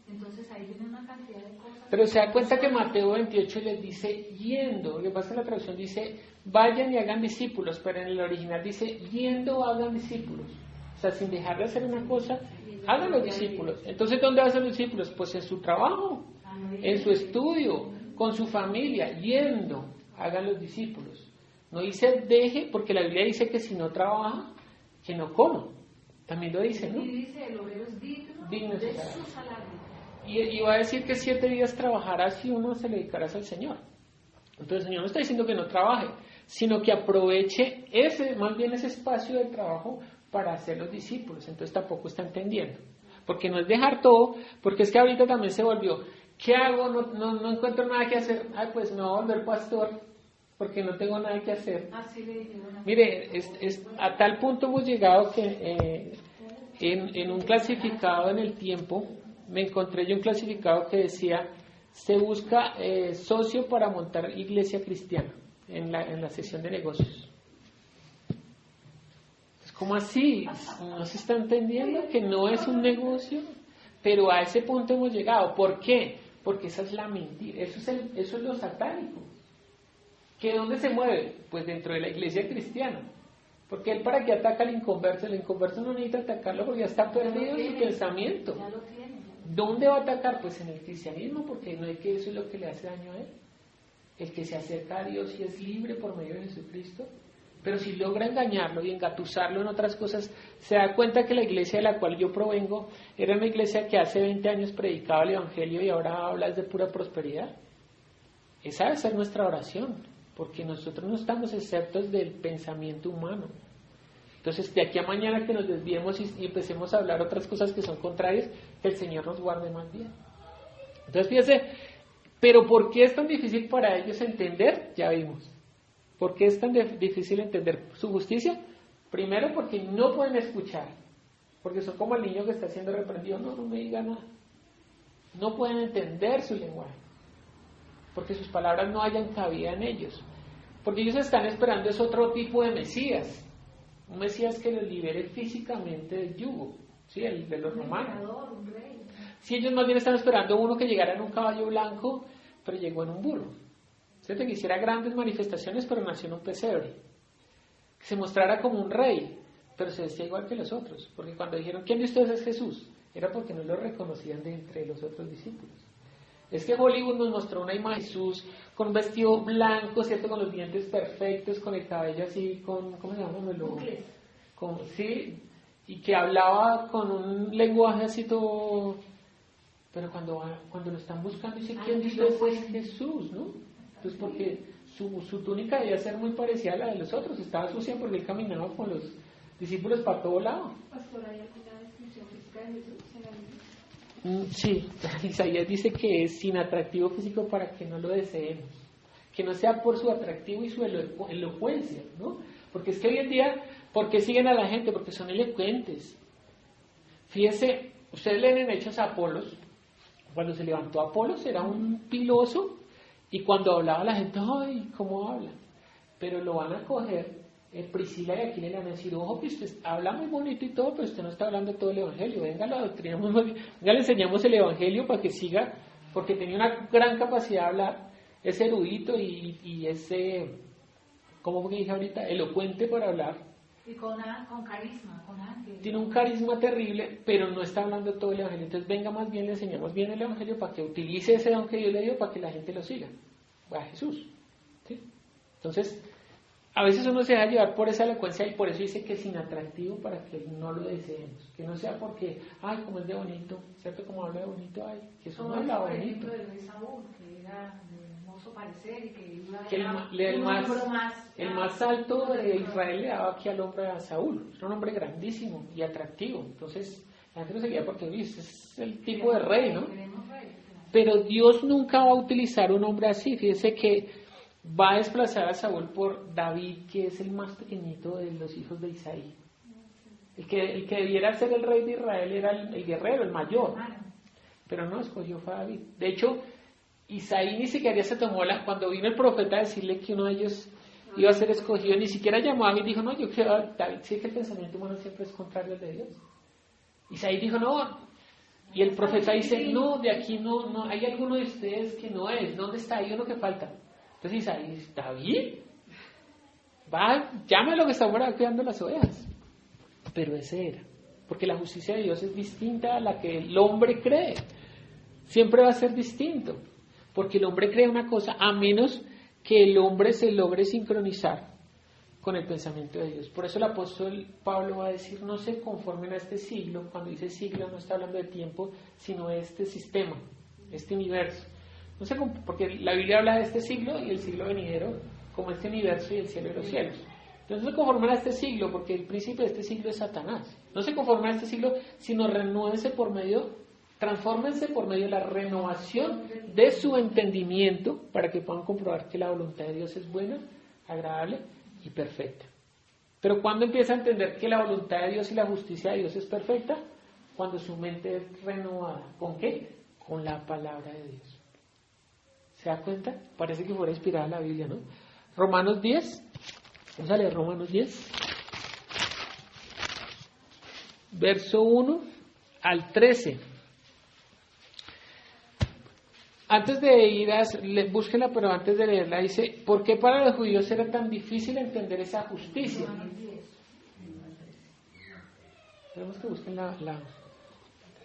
entonces ahí viene una cantidad de cosas. Pero se da cuenta que Mateo 28 les dice yendo, lo que pasa es que la traducción dice vayan y hagan discípulos, pero en el original dice yendo hagan discípulos. O sea, sin dejar de hacer una cosa, hagan los discípulos. Entonces, ¿dónde hacen los discípulos? Pues en su trabajo, en su estudio, con su familia, yendo, hagan los discípulos. No dice deje, porque la Biblia dice que si no trabaja, que no coma. También lo dice, ¿no? Y dice, el obrero es digno de su salario. Y va a decir que 7 días trabajarás y uno se le dedicarás al Señor. Entonces el Señor no está diciendo que no trabaje, sino que aproveche más bien ese espacio de trabajo para hacer los discípulos. Entonces tampoco está entendiendo. Porque no es dejar todo, porque es que ahorita también se volvió, ¿qué hago? No encuentro nada que hacer. Ay, pues me voy a volver pastor, porque no tengo nada que hacer. Mire, a tal punto hemos llegado que en un clasificado en el tiempo, me encontré yo un clasificado que decía, se busca socio para montar iglesia cristiana en la sesión de negocios. ¿Cómo así? ¿No se está entendiendo que no es un negocio? Pero a ese punto hemos llegado. ¿Por qué? Porque esa es la mentira. Eso es lo satánico. ¿Que dónde se mueve? Pues dentro de la iglesia cristiana. Porque él, ¿para qué ataca al inconverso? El inconverso no necesita atacarlo porque ya está perdido en su pensamiento. ¿Dónde va a atacar? Pues en el cristianismo, porque no es que eso es lo que le hace daño a él. El que se acerca a Dios y es libre por medio de Jesucristo. Pero si logra engañarlo y engatusarlo en otras cosas, se da cuenta que la iglesia de la cual yo provengo era una iglesia que hace 20 años predicaba el Evangelio y ahora habla de pura prosperidad. Esa debe ser nuestra oración, porque nosotros no estamos exceptos del pensamiento humano. Entonces, de aquí a mañana que nos desviemos y empecemos a hablar otras cosas que son contrarias, que el Señor nos guarde más bien. Entonces, fíjense, pero ¿por qué es tan difícil para ellos entender? Ya vimos. ¿Por qué es tan difícil entender su justicia? Primero porque no pueden escuchar, porque son como el niño que está siendo reprendido, no me diga nada. No pueden entender su lenguaje, porque sus palabras no hayan cabida en ellos, porque ellos están esperando es otro tipo de Mesías, un Mesías que los libere físicamente del yugo, ¿sí? El de los romanos. Si ellos más bien están esperando uno que llegara en un caballo blanco, pero llegó en un burro. Que hiciera grandes manifestaciones, pero nació en un pesebre. Que se mostrara como un rey, pero se vestía igual que los otros. Porque cuando dijeron, ¿quién de ustedes es Jesús? Era porque no lo reconocían de entre los otros discípulos. Es que Hollywood nos mostró una imagen de Jesús con un vestido blanco, ¿cierto? Con los dientes perfectos, con el cabello así, ¿cómo se llama? Sí, y que hablaba con un lenguaje así todo... Pero cuando lo están buscando, dice, ¿quién de ustedes es Jesús? ¿No? Entonces, porque su túnica debía ser muy parecida a la de los otros, estaba sucia porque él caminaba con los discípulos para todo lado. Pastor, ¿hay alguna descripción física de Jesús en la Biblia? Sí, Isaías dice que es sin atractivo físico para que no lo deseemos, que no sea por su atractivo y su elocuencia, ¿no? Porque es que hoy en día, ¿por qué siguen a la gente? Porque son elocuentes. Fíjese, ustedes leen en Hechos a Apolos, cuando se levantó Apolos era un piloso. Y cuando hablaba la gente, ¡ay, cómo habla! Pero lo van a coger, Priscila y Aquila le van a decir, ojo, que usted habla muy bonito y todo, pero usted no está hablando todo el Evangelio. Venga, lo adoctrinamos más bien. Venga, le enseñamos el Evangelio para que siga, porque tenía una gran capacidad de hablar, es erudito y es, ¿cómo que dije ahorita? Elocuente para hablar. Y con carisma, con ángel. Tiene un carisma terrible, pero no está hablando todo el Evangelio. Entonces venga más bien, le enseñamos bien el Evangelio para que utilice ese don que Dios le dio para que la gente lo siga. A Jesús. ¿Sí? Entonces, a veces uno se deja llevar por esa elocuencia y por eso dice que es inatractivo para que no lo deseemos. Que no sea porque, ay, como es de bonito, ¿cierto? Como habla de bonito, ay, Jesús no habla bonito. El rey Saúl, que era de hermoso parecer y que iba que el más alto de Israel le daba aquí al hombre a Saúl. Era un hombre grandísimo y atractivo. Entonces, la gente no seguía porque dice, es el tipo de rey, ¿no? Pero Dios nunca va a utilizar un hombre así. Fíjese que va a desplazar a Saúl por David, que es el más pequeñito de los hijos de Isaí. El que debiera ser el rey de Israel era el guerrero, el mayor. Pero no, escogió fue a David. De hecho, Isaí ni siquiera se tomó cuando vino el profeta a decirle que uno de ellos iba a ser escogido, ni siquiera llamó a David y dijo, no, yo quiero a David. Sí, que el pensamiento humano siempre es contrario al de Dios. Isaí dijo, no. Y el profeta dice, no, de aquí no, hay alguno de ustedes que no es. ¿Dónde está? Hay uno que falta. Entonces Isaí dice, ¿David? Va, llámalo que está fuera cuidando las ovejas. Pero ese era. Porque la justicia de Dios es distinta a la que el hombre cree. Siempre va a ser distinto. Porque el hombre cree una cosa, a menos que el hombre se logre sincronizar con el pensamiento de Dios. Por eso el apóstol Pablo va a decir, no se conformen a este siglo. Cuando dice siglo no está hablando de tiempo, sino de este sistema, este universo. No sé, porque la Biblia habla de este siglo y el siglo venidero como este universo y el cielo y los cielos. Entonces no se conforman a este siglo, porque el príncipe de este siglo es Satanás. No se conforman a este siglo, sino transfórmense por medio de la renovación de su entendimiento, para que puedan comprobar que la voluntad de Dios es buena, agradable y perfecta. Pero ¿cuándo empieza a entender que la voluntad de Dios y la justicia de Dios es perfecta? Cuando su mente es renovada. ¿Con qué? Con la palabra de Dios. ¿Se da cuenta? Parece que fuera inspirada la Biblia, ¿no? Romanos 10. Vamos a leer Romanos 10. Verso 1 al 13. Antes de ir búsquenla, pero antes de leerla dice, ¿por qué para los judíos era tan difícil entender esa justicia? Tenemos que busquen la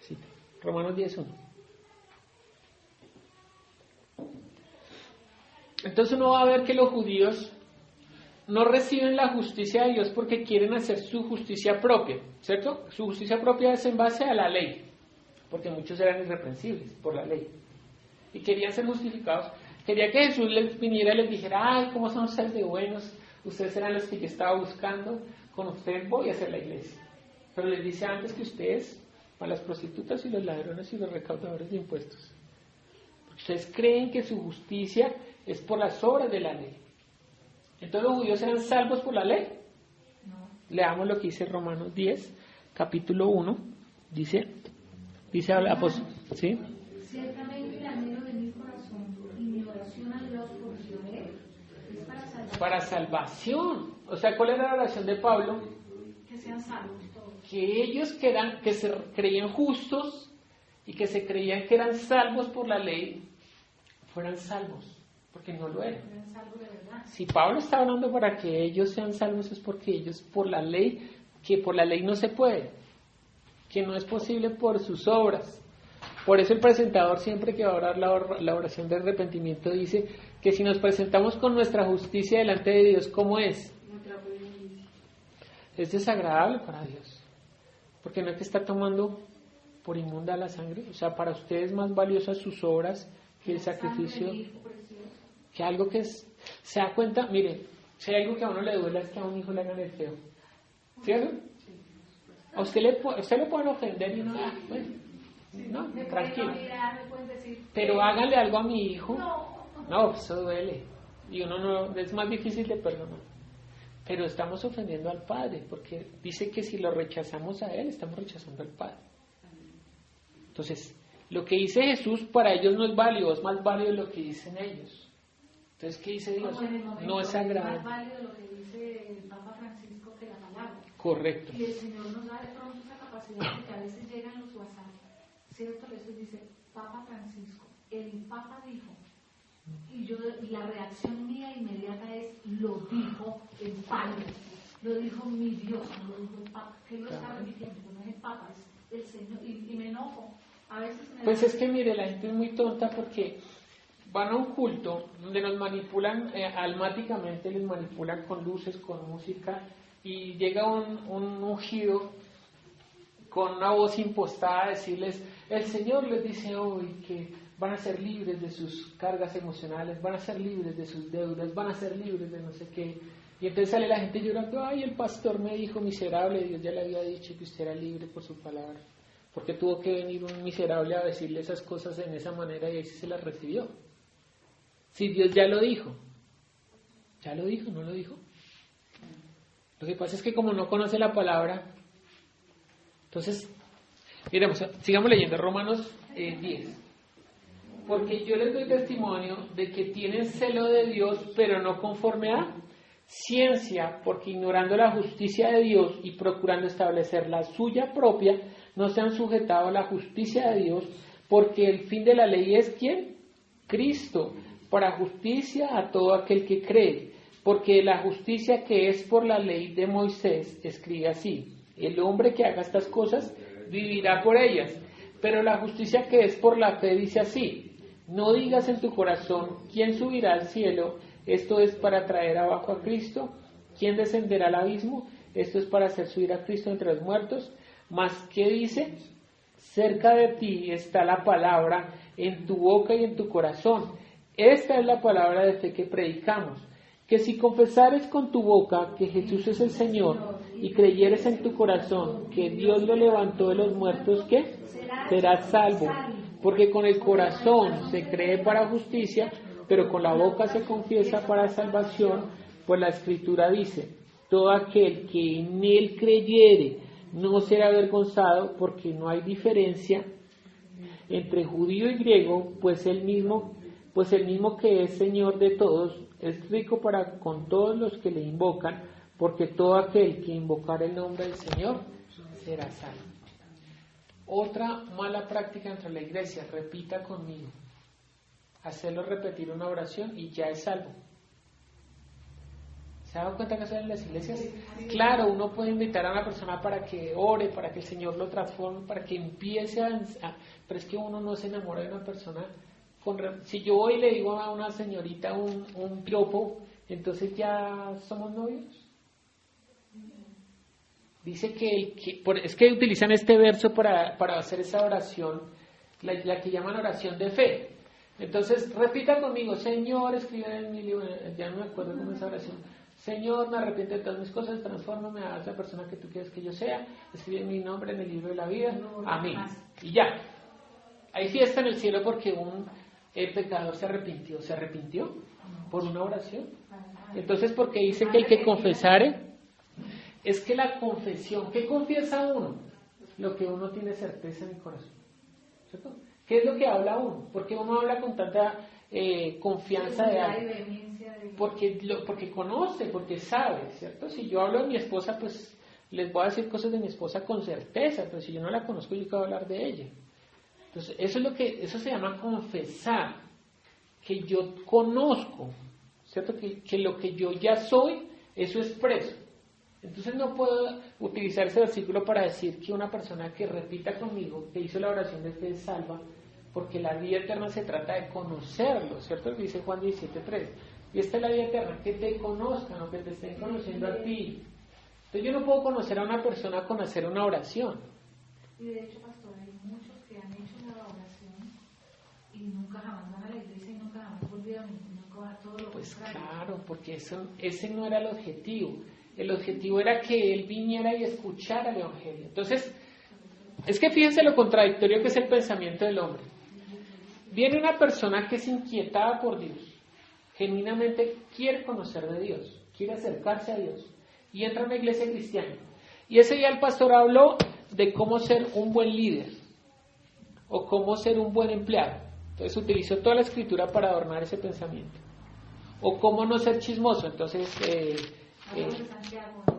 cita. Romanos 10:1. Entonces uno va a ver que los judíos no reciben la justicia de Dios porque quieren hacer su justicia propia, ¿cierto? Su justicia propia es en base a la ley, porque muchos eran irreprensibles por la ley y querían ser justificados. Quería que Jesús les viniera y les dijera, ay, ¿cómo son ustedes de buenos? Ustedes eran los que yo estaba buscando, con ustedes voy a hacer la iglesia. Pero les dice antes que ustedes, para las prostitutas y los ladrones y los recaudadores de impuestos. Porque ustedes creen que su justicia es por las obras de la ley. Entonces los judíos eran salvos por la ley. Leamos lo que dice Romanos 10, capítulo 1. Dice el apóstol, ¿sí? Ciertamente el anhelo de mi corazón y mi oración a Dios por Israel es para salvación. Para salvación. O sea, ¿cuál era la oración de Pablo? Que sean salvos todos. Que ellos que se creían justos y que se creían que eran salvos por la ley, fueran salvos, porque no lo eran. Sean salvos de verdad. Si Pablo está hablando para que ellos sean salvos es porque ellos por la ley, que por la ley no se puede, que no es posible por sus obras. Por eso el presentador siempre que va a orar la oración de arrepentimiento dice que si nos presentamos con nuestra justicia delante de Dios, ¿cómo es? Es desagradable para Dios. Porque no es que está tomando por inmunda la sangre. O sea, para ustedes es más valiosas sus obras que el sacrificio. Que algo que es... ¿Se da cuenta? Mire, si hay algo que a uno le duele es que a un hijo le hagan el feo. ¿Cierto? A usted le pueden ofender y no... bueno, no, tranquilo. Pero háganle algo a mi hijo. No, eso duele. Y uno no... es más difícil de perdonar. Pero estamos ofendiendo al Padre, porque dice que si lo rechazamos a Él, estamos rechazando al Padre. Entonces, lo que dice Jesús para ellos no es válido, es más válido lo que dicen ellos. Entonces, ¿qué dice Dios? No es sagrado. Es más válido lo que dice el Papa Francisco que la palabra. Correcto. Y el Señor nos da de pronto esa capacidad de que a veces llegan los WhatsApp, ¿cierto? A veces dice, Papa Francisco, el Papa dijo. Y la reacción mía inmediata es, lo dijo el Padre, lo dijo mi Dios, no lo dijo el Papa. ¿Qué lo está repitiendo? No es el Papa, es el Señor. Y me enojo. A veces me Pues es que mire, la gente es muy tonta porque van a un culto donde nos manipulan almáticamente, les manipulan con luces, con música, y llega un ungido con una voz impostada a decirles, el Señor les dice hoy que van a ser libres de sus cargas emocionales, van a ser libres de sus deudas, van a ser libres de no sé qué. Y entonces sale la gente llorando, ay, el pastor me dijo miserable, Dios ya le había dicho que usted era libre por su palabra. Porque tuvo que venir un miserable a decirle esas cosas en esa manera y ahí sí se las recibió. Si Dios ya lo dijo, ¿no lo dijo? Lo que pasa es que como no conoce la palabra, entonces, miremos, sigamos leyendo Romanos 10. Porque yo les doy testimonio de que tienen celo de Dios, pero no conforme a ciencia, porque ignorando la justicia de Dios y procurando establecer la suya propia, no se han sujetado a la justicia de Dios, porque el fin de la ley es ¿quién? Cristo, para justicia a todo aquel que cree, porque la justicia que es por la ley de Moisés escribe así, el hombre que haga estas cosas vivirá por ellas, pero la justicia que es por la fe dice así, no digas en tu corazón, ¿quién subirá al cielo? Esto es para traer abajo a Cristo. ¿Quién descenderá al abismo? Esto es para hacer subir a Cristo entre los muertos. Mas, ¿qué dice? Cerca de ti está la palabra, en tu boca y en tu corazón. Esta es la palabra de fe que predicamos, que si confesares con tu boca que Jesús es el Señor y creyeres en tu corazón que Dios lo levantó de los muertos, ¿qué? Serás salvo. Porque con el corazón se cree para justicia, pero con la boca se confiesa para salvación, pues la Escritura dice, todo aquel que en Él creyere no será avergonzado, porque no hay diferencia entre judío y griego, pues el mismo que es Señor de todos, es rico para con todos los que le invocan, porque todo aquel que invocar el nombre del Señor será salvo. Otra mala práctica entre la iglesia, repita conmigo, hacerlo repetir una oración y ya es salvo. ¿Se ha dado cuenta que eso en las iglesias? Claro, uno puede invitar a una persona para que ore, para que el Señor lo transforme, para que empiece a... Pero es que uno no se enamora de una persona. Si yo voy y le digo a una señorita un piropo, entonces ya somos novios. Dice es que utilizan este verso para hacer esa oración, la que llaman oración de fe. Entonces, repita conmigo, Señor, escribe en mi libro, ya no me acuerdo cómo es esa oración. Señor, me arrepiento de todas mis cosas, transfórmame a esa persona que tú quieres que yo sea, escribe mi nombre en el libro de la vida, amén. Y ya, hay fiesta en el cielo porque el pecador se arrepintió por una oración. Entonces, porque dice que el que confesare, es que la confesión, ¿qué confiesa uno? Lo que uno tiene certeza en el corazón, ¿cierto? ¿Qué es lo que habla uno? Porque uno habla con tanta confianza de algo. Porque conoce, porque sabe, ¿cierto? Si yo hablo de mi esposa, pues les voy a decir cosas de mi esposa con certeza, pero si yo no la conozco, yo puedo hablar de ella. Entonces, eso se llama confesar, que yo conozco, ¿cierto? Que lo que yo ya soy, eso expreso. Entonces no puedo utilizar ese versículo para decir que una persona que repita conmigo, que hizo la oración de fe es salva, porque la vida eterna se trata de conocerlo, ¿cierto? Dice Juan 17:3. Y esta es la vida eterna, que te conozcan o que te estén conociendo a ti. Entonces yo no puedo conocer a una persona con hacer una oración. Y de hecho, pastor, hay muchos que han hecho la oración y nunca jamás van a la iglesia y nunca jamás volvieron y nunca van a todo lo Pues contrario. claro, porque ese no era el objetivo. El objetivo era que él viniera y escuchara el Evangelio. Entonces, es que fíjense lo contradictorio que es el pensamiento del hombre. Viene una persona que es inquietada por Dios, genuinamente quiere conocer de Dios, quiere acercarse a Dios, y entra a una iglesia cristiana. Y ese día el pastor habló de cómo ser un buen líder, o cómo ser un buen empleado. Entonces utilizó toda la escritura para adornar ese pensamiento. O cómo no ser chismoso. Entonces,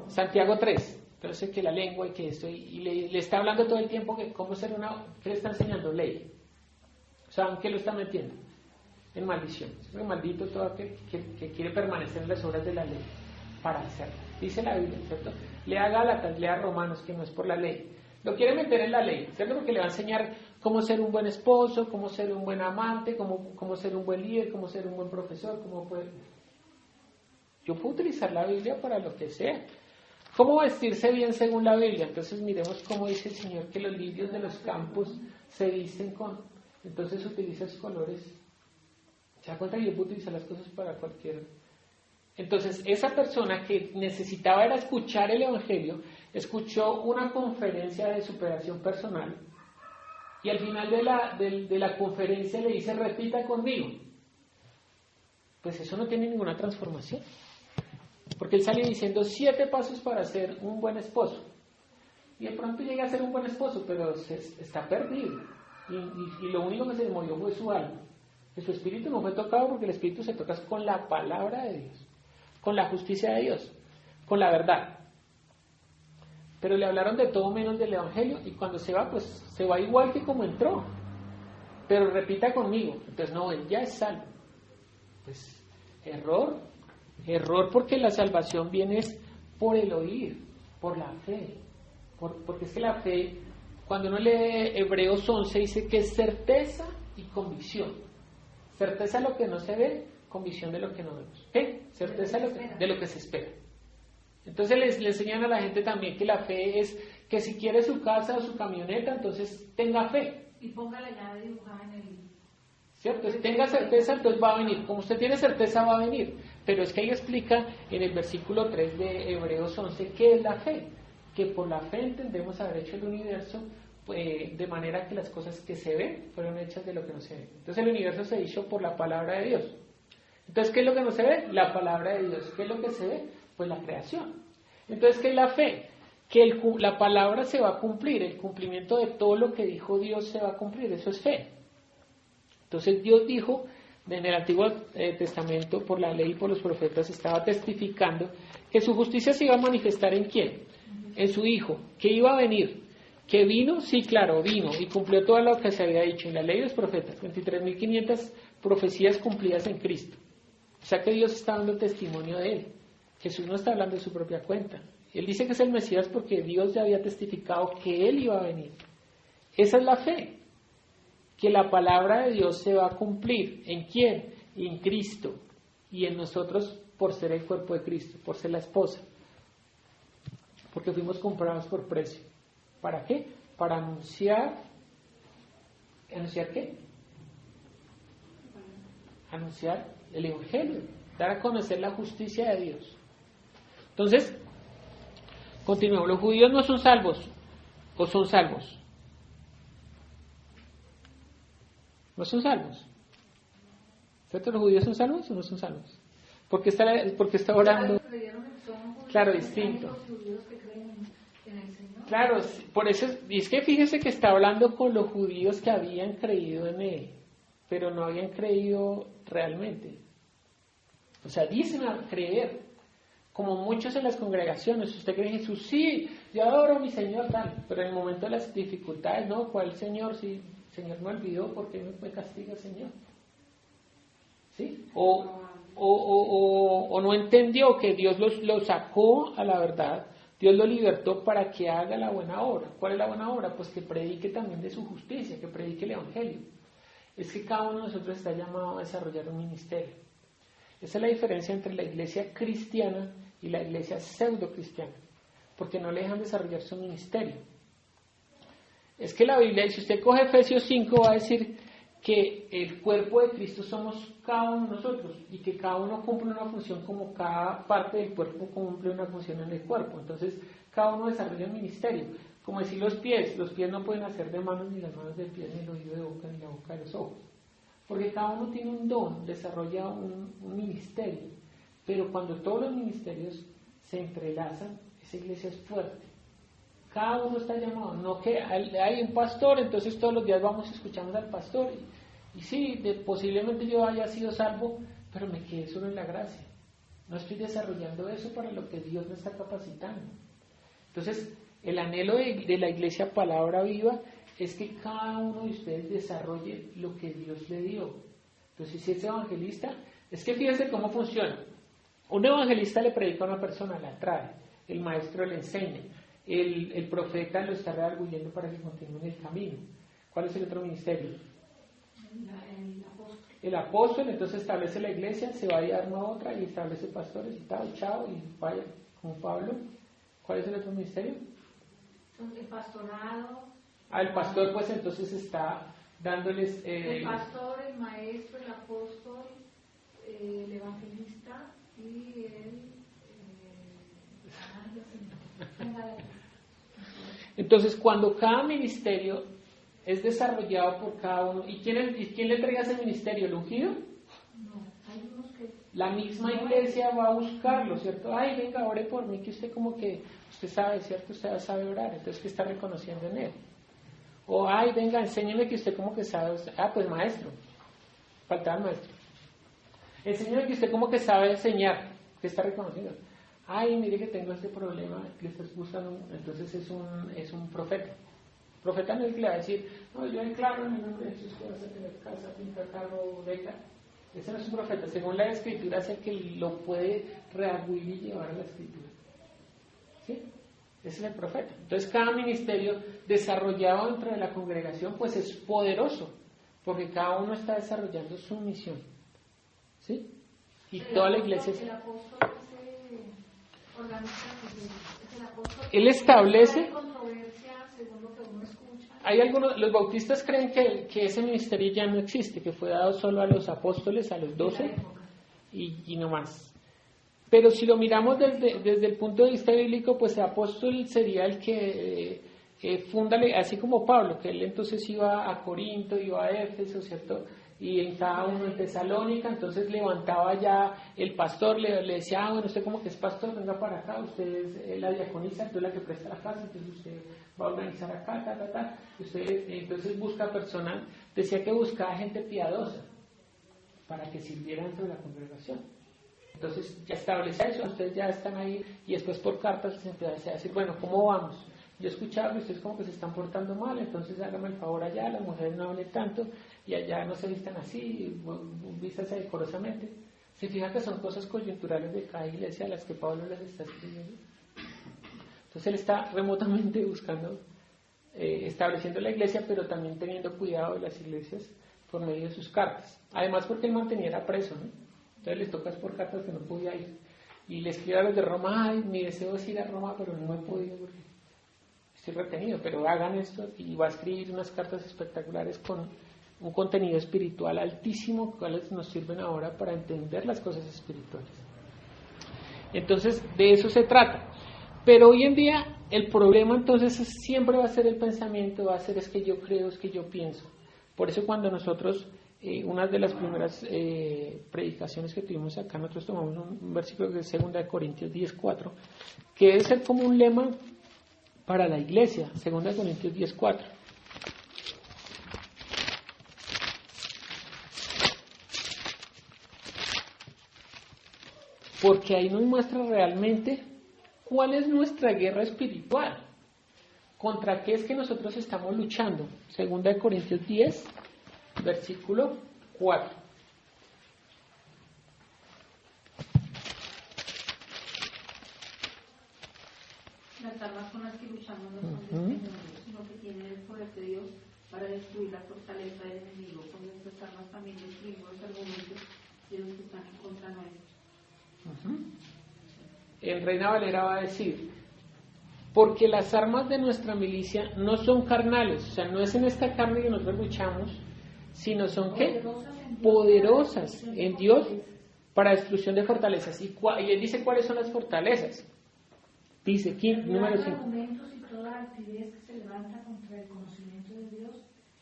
Santiago 3. Entonces que la lengua y que esto, y le está hablando todo el tiempo que cómo ser que le está enseñando ley. ¿Saben qué lo está metiendo? En maldición. Es maldito todo aquel que quiere permanecer en las obras de la ley para hacerla. Dice la Biblia, ¿cierto? Lea Gálatas, lea Romanos, que no es por la ley. Lo quiere meter en la ley, ¿cierto? Porque le va a enseñar cómo ser un buen esposo, cómo ser un buen amante, cómo ser un buen líder, cómo ser un buen profesor, Yo puedo utilizar la Biblia para lo que sea. ¿Cómo vestirse bien según la Biblia? Entonces miremos cómo dice el Señor que los lirios de los campos se visten con... Entonces utiliza esos colores. ¿Se da cuenta que yo puedo utilizar las cosas para cualquier... Entonces esa persona que necesitaba era escuchar el Evangelio, escuchó una conferencia de superación personal y al final de la conferencia le dice, repita conmigo. Pues eso no tiene ninguna transformación. Porque él sale diciendo 7 pasos para ser un buen esposo. Y de pronto llega a ser un buen esposo, pero está perdido. Y lo único que se le movió fue su alma. Que su espíritu no fue tocado porque el espíritu se toca con la palabra de Dios, con la justicia de Dios, con la verdad. Pero le hablaron de todo menos del Evangelio y cuando se va, pues se va igual que como entró. Pero repita conmigo. Entonces, no, él ya es salvo. Pues error porque la salvación viene por el oír, por la fe, porque es que la fe, cuando uno lee Hebreos 11 dice que es certeza y convicción. Certeza de lo que no se ve, convicción de lo que no vemos. ¿Qué? Certeza de lo que se espera. Entonces le enseñan a la gente también que la fe es que si quiere su casa o su camioneta, entonces tenga fe. Y ponga la llave dibujada en el... ¿Cierto? Si tenga certeza, entonces va a venir. Como usted tiene certeza, va a venir. Pero es que ahí explica en el versículo 3 de Hebreos 11 qué es la fe, que por la fe entendemos haber hecho el universo de manera que las cosas que se ven fueron hechas de lo que no se ve. Entonces el universo se hizo por la palabra de Dios. Entonces, ¿qué es lo que no se ve? La palabra de Dios. ¿Qué es lo que se ve? Pues la creación. Entonces, ¿qué es la fe? Que la palabra se va a cumplir, el cumplimiento de todo lo que dijo Dios se va a cumplir, eso es fe. Entonces Dios dijo, en el Antiguo Testamento, por la ley y por los profetas, estaba testificando que su justicia se iba a manifestar ¿en quién? En su Hijo, que iba a venir. ¿Que vino? Sí, claro, vino y cumplió todo lo que se había dicho en la ley y los profetas, 23.500 profecías cumplidas en Cristo. O sea que Dios está dando testimonio de Él. Jesús no está hablando de su propia cuenta. Él dice que es el Mesías porque Dios ya había testificado que Él iba a venir. Esa es la fe. Que la palabra de Dios se va a cumplir. ¿En quién? En Cristo. Y en nosotros por ser el cuerpo de Cristo, por ser la esposa. Porque fuimos comprados por precio. ¿Para qué? Para anunciar. ¿Anunciar qué? Anunciar el Evangelio. Dar a conocer la justicia de Dios. Entonces, continuamos. ¿Los judíos no son salvos? ¿O son salvos? No son salvos. ¿Cierto? ¿Los judíos son salvos o no son salvos? Porque está orando. Claro, distinto. Claro, por eso, y es que fíjese que está hablando con los judíos que habían creído en Él, pero no habían creído realmente. O sea, dicen a creer, como muchos en las congregaciones. Usted cree en Jesús, sí, yo adoro a mi Señor, tal, pero en el momento de las dificultades, ¿no? ¿Cuál Señor? Sí, el Señor me olvidó, ¿por qué me castiga el Señor? ¿Sí? O no entendió que Dios lo sacó a la verdad, Dios lo libertó para que haga la buena obra. ¿Cuál es la buena obra? Pues que predique también de su justicia, que predique el Evangelio. Es que cada uno de nosotros está llamado a desarrollar un ministerio. Esa es la diferencia entre la iglesia cristiana y la iglesia pseudo cristiana, porque no le dejan desarrollar su ministerio. Es que la Biblia, si usted coge Efesios 5, va a decir que el cuerpo de Cristo somos cada uno de nosotros y que cada uno cumple una función como cada parte del cuerpo cumple una función en el cuerpo. Entonces, cada uno desarrolla un ministerio. Como decir los pies no pueden hacer de manos ni las manos de pies, ni el oído de boca, ni la boca de los ojos. Porque cada uno tiene un don, desarrolla un ministerio. Pero cuando todos los ministerios se entrelazan, esa iglesia es fuerte. Cada uno está llamado, no que hay un pastor, entonces todos los días vamos y escuchamos al pastor. Y sí, posiblemente yo haya sido salvo, pero me quedé solo en la gracia. No estoy desarrollando eso para lo que Dios me está capacitando. Entonces, el anhelo de la iglesia Palabra Viva es que cada uno de ustedes desarrolle lo que Dios le dio. Entonces, si es evangelista, es que fíjense cómo funciona. Un evangelista le predica a una persona, la trae, el maestro le enseña, el profeta lo está redarguyendo para que continúe en el camino. ¿Cuál es el otro ministerio? El apóstol, entonces establece la iglesia, se va y arma otra y establece pastores y tal, chao, y vaya, como Pablo. ¿Cuál es el otro ministerio? El pastorado. El pastor pues entonces está dándoles... el pastor, el maestro, el apóstol, el evangelista y Entonces, cuando cada ministerio es desarrollado por cada uno, ¿y quién le entrega ese ministerio? ¿El ungido? No, hay unos que... La misma iglesia va a buscarlo, ¿cierto? Ay, venga, ore por mí, que usted como que, usted sabe, ¿cierto? Usted sabe orar, entonces que está reconociendo en él. O, ay, venga, enséñeme que usted como que sabe, pues maestro, faltaba el maestro. Enséñeme que usted como que sabe enseñar, que está reconociendo. Ay, mire que tengo este problema, que le estás buscando, entonces es un profeta. Profeta no es que le va a decir, no, yo declaro en el nombre de Jesús que vas a tener casa, finca, carro, beca. Ese no es un profeta. Según la Escritura, es el que lo puede rearguir y llevar a la Escritura. ¿Sí? Ese es el profeta. Entonces, cada ministerio desarrollado dentro de la congregación, pues es poderoso, porque cada uno está desarrollando su misión. ¿Sí? Y toda la iglesia es... Él establece... Hay algunos, los bautistas creen que ese ministerio ya no existe, que fue dado solo a los apóstoles, a los 12 y no más. Pero si lo miramos desde el punto de vista bíblico, pues el apóstol sería el que funda, así como Pablo, que él entonces iba a Corinto, iba a Éfeso, ¿cierto? Y en cada uno en Tesalónica, entonces levantaba ya el pastor, le decía, bueno, usted como que es pastor, venga para acá, usted es la diaconisa, tú es la que presta la casa, entonces usted va a organizar acá, usted entonces busca personas, decía que buscaba gente piadosa para que sirviera dentro de la congregación. Entonces ya establece eso, ustedes ya están ahí y después por cartas les empieza a decir, bueno, ¿cómo vamos? Yo escuchaba que ustedes como que se están portando mal, entonces háganme el favor allá, las mujeres no hablen tanto y allá no se vistan así, vístanse decorosamente. Se fija que son cosas coyunturales de cada iglesia a las que Pablo les está escribiendo. Entonces él está remotamente buscando, estableciendo la iglesia, pero también teniendo cuidado de las iglesias por medio de sus cartas. Además porque él mantenía era preso, ¿no? Entonces les tocas por cartas que no podía ir. Y le escribe a los de Roma, ay, mi deseo es ir a Roma, pero no he podido porque estoy retenido, pero hagan esto, y va a escribir unas cartas espectaculares con un contenido espiritual altísimo, cuales nos sirven ahora para entender las cosas espirituales. Entonces, de eso se trata. Pero hoy en día, el problema entonces siempre va a ser el pensamiento, va a ser es que yo creo, es que yo pienso. Por eso cuando nosotros, una de las primeras predicaciones que tuvimos acá, nosotros tomamos un versículo de 2 Corintios 10:4, que debe ser como un lema para la iglesia, 2 Corintios 10:4. Porque ahí nos muestra realmente cuál es nuestra guerra espiritual, contra qué es que nosotros estamos luchando. 2 Corintios 10, versículo 4. Las armas con las que luchamos no son de este mundo, sino que tienen el poder de Dios para destruir la fortaleza del enemigo. Con nuestras armas también destruimos los argumentos de los que están en contra nuestros. En Reina Valera va a decir, porque las armas de nuestra milicia no son carnales, o sea, no es en esta carne que nosotros luchamos, sino son ¿qué? Poderosas en Dios para destrucción de fortalezas. Y él dice cuáles son las fortalezas. Dice aquí, número 5. Argumentos y toda actividad que se levanta contra el conocimiento de Dios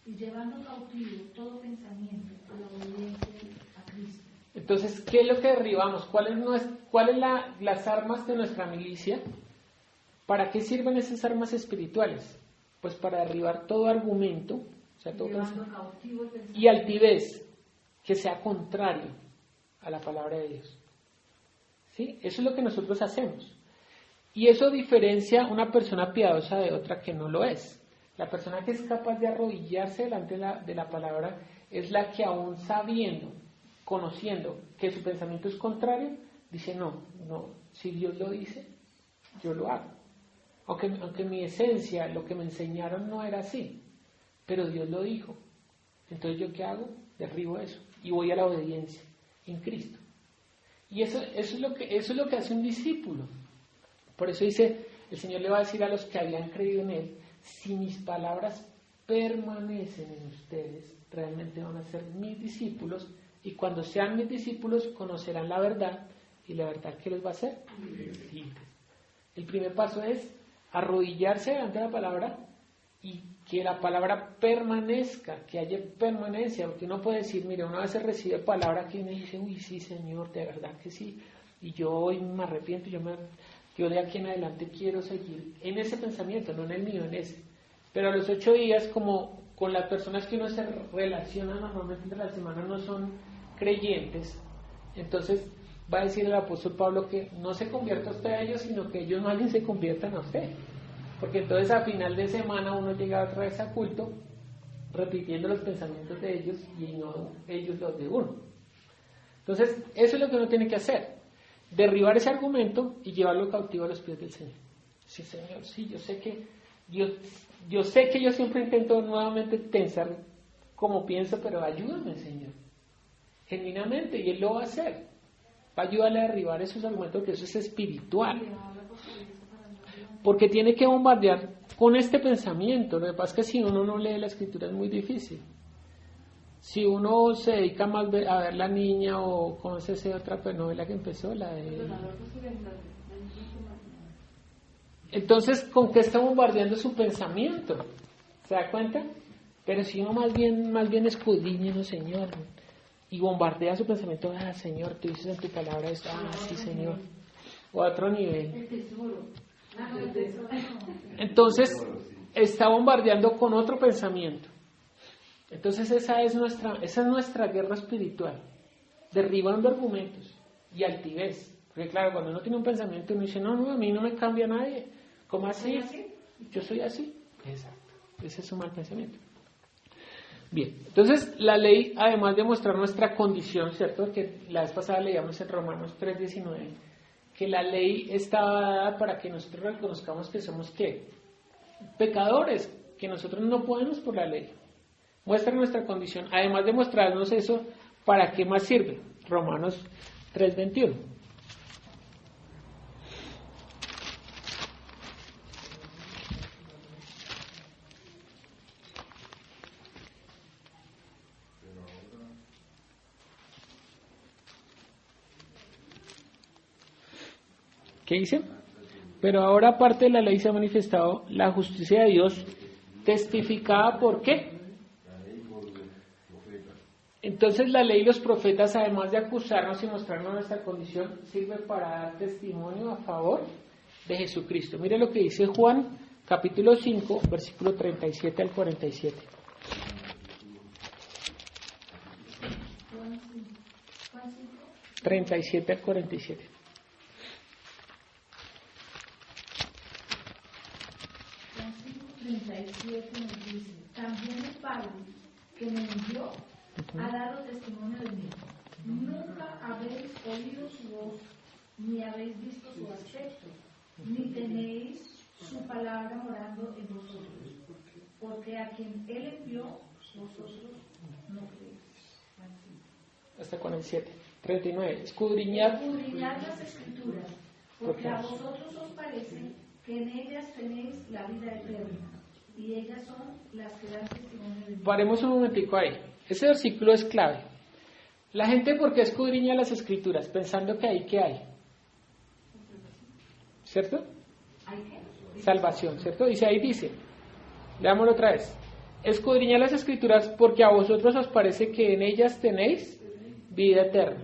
y llevando cautivo todo pensamiento a la obediencia a Cristo. Entonces, ¿qué es lo que derribamos? ¿Cuáles las armas de nuestra milicia? ¿Para qué sirven esas armas espirituales? Pues para derribar todo argumento, o sea, todo y altivez que sea contrario a la palabra de Dios. ¿Sí? Eso es lo que nosotros hacemos. Y eso diferencia una persona piadosa de otra que no lo es. La persona que es capaz de arrodillarse delante de la palabra es la que aún sabiendo, conociendo que su pensamiento es contrario, dice no, si Dios lo dice, yo lo hago. Aunque mi esencia, lo que me enseñaron no era así, pero Dios lo dijo. Entonces ¿yo qué hago? Derribo eso y voy a la obediencia en Cristo. Y eso es lo que hace un discípulo. Por eso dice, el Señor le va a decir a los que habían creído en Él, si mis palabras permanecen en ustedes, realmente van a ser mis discípulos, y cuando sean mis discípulos conocerán la verdad, y la verdad ¿qué les va a hacer? Libres. El primer paso es arrodillarse delante de la palabra y que la palabra permanezca, que haya permanencia, porque uno puede decir, mire, una vez se recibe palabra que uno dice, uy, sí, Señor, de verdad que sí, y yo hoy me arrepiento, yo de aquí en adelante quiero seguir en ese pensamiento, no en el mío, en ese. Pero a los 8 días, como con las personas que uno se relaciona normalmente entre la semana no son creyentes, entonces va a decir el apóstol Pablo que no se convierta usted a ellos, sino que ellos más bien se conviertan a usted. Porque entonces a final de semana uno llega otra vez a culto, repitiendo los pensamientos de ellos y no ellos los de uno. Entonces, eso es lo que uno tiene que hacer. Derribar ese argumento y llevarlo cautivo a los pies del Señor. Sí, Señor, sí, yo sé que yo siempre intento nuevamente pensar como pienso, pero ayúdame, Señor, genuinamente, y Él lo va a hacer. Va a ayudarle a derribar esos argumentos, que eso es espiritual. Porque tiene que bombardear con este pensamiento. Lo que pasa es que si uno no lee la Escritura es muy difícil. Si uno se dedica más a ver La Niña o ¿cómo es esa otra novela que empezó? La de... Entonces, ¿con qué está bombardeando su pensamiento? ¿Se da cuenta? Pero si uno más bien escudriña, no, Señor, y bombardea su pensamiento, Señor, tú dices en tu palabra esto, sí, Señor, o a otro nivel. Entonces, está bombardeando con otro pensamiento. Entonces, esa es nuestra guerra espiritual, derribando argumentos y altivez. Porque claro, cuando uno tiene un pensamiento, uno dice, no, a mí no me cambia nadie. ¿Cómo así? Yo soy así. Exacto. Ese es un mal pensamiento. Bien, entonces la ley, además de mostrar nuestra condición, ¿cierto? Que la vez pasada leíamos en Romanos 3:19, que la ley estaba dada para que nosotros reconozcamos que somos, ¿qué? Pecadores, que nosotros no podemos por la ley. Muestra nuestra condición, además de mostrarnos eso, ¿para qué más sirve? Romanos 3:21. ¿Qué dice? Pero ahora, aparte de la ley, se ha manifestado la justicia de Dios, testificada por ¿qué? Entonces la ley y los profetas, además de acusarnos y mostrarnos nuestra condición, sirve para dar testimonio a favor de Jesucristo. Mire lo que dice Juan, capítulo 5, versículo 37 al 47. Juan 5. 37 al 47. Juan 5:37 nos dice, también el Padre que me envió ha dado testimonio de mí. Nunca habéis oído su voz, ni habéis visto su aspecto, ni tenéis su palabra morando en vosotros, porque a quien Él envió, vosotros no creéis. Hasta con el 7. 39. Escudriñad Las Escrituras, porque a vosotros os parece que en ellas tenéis la vida eterna, y ellas son las que dan testimonio de mí. Paremos un momentico ahí. Ese versículo es clave. La gente, ¿por qué escudriña las Escrituras? Pensando que ahí, ¿qué hay? ¿Cierto? ¿Hay qué? Salvación, ¿cierto? Dice, ahí dice, leámoslo otra vez. Escudriñad las Escrituras porque a vosotros os parece que en ellas tenéis vida eterna.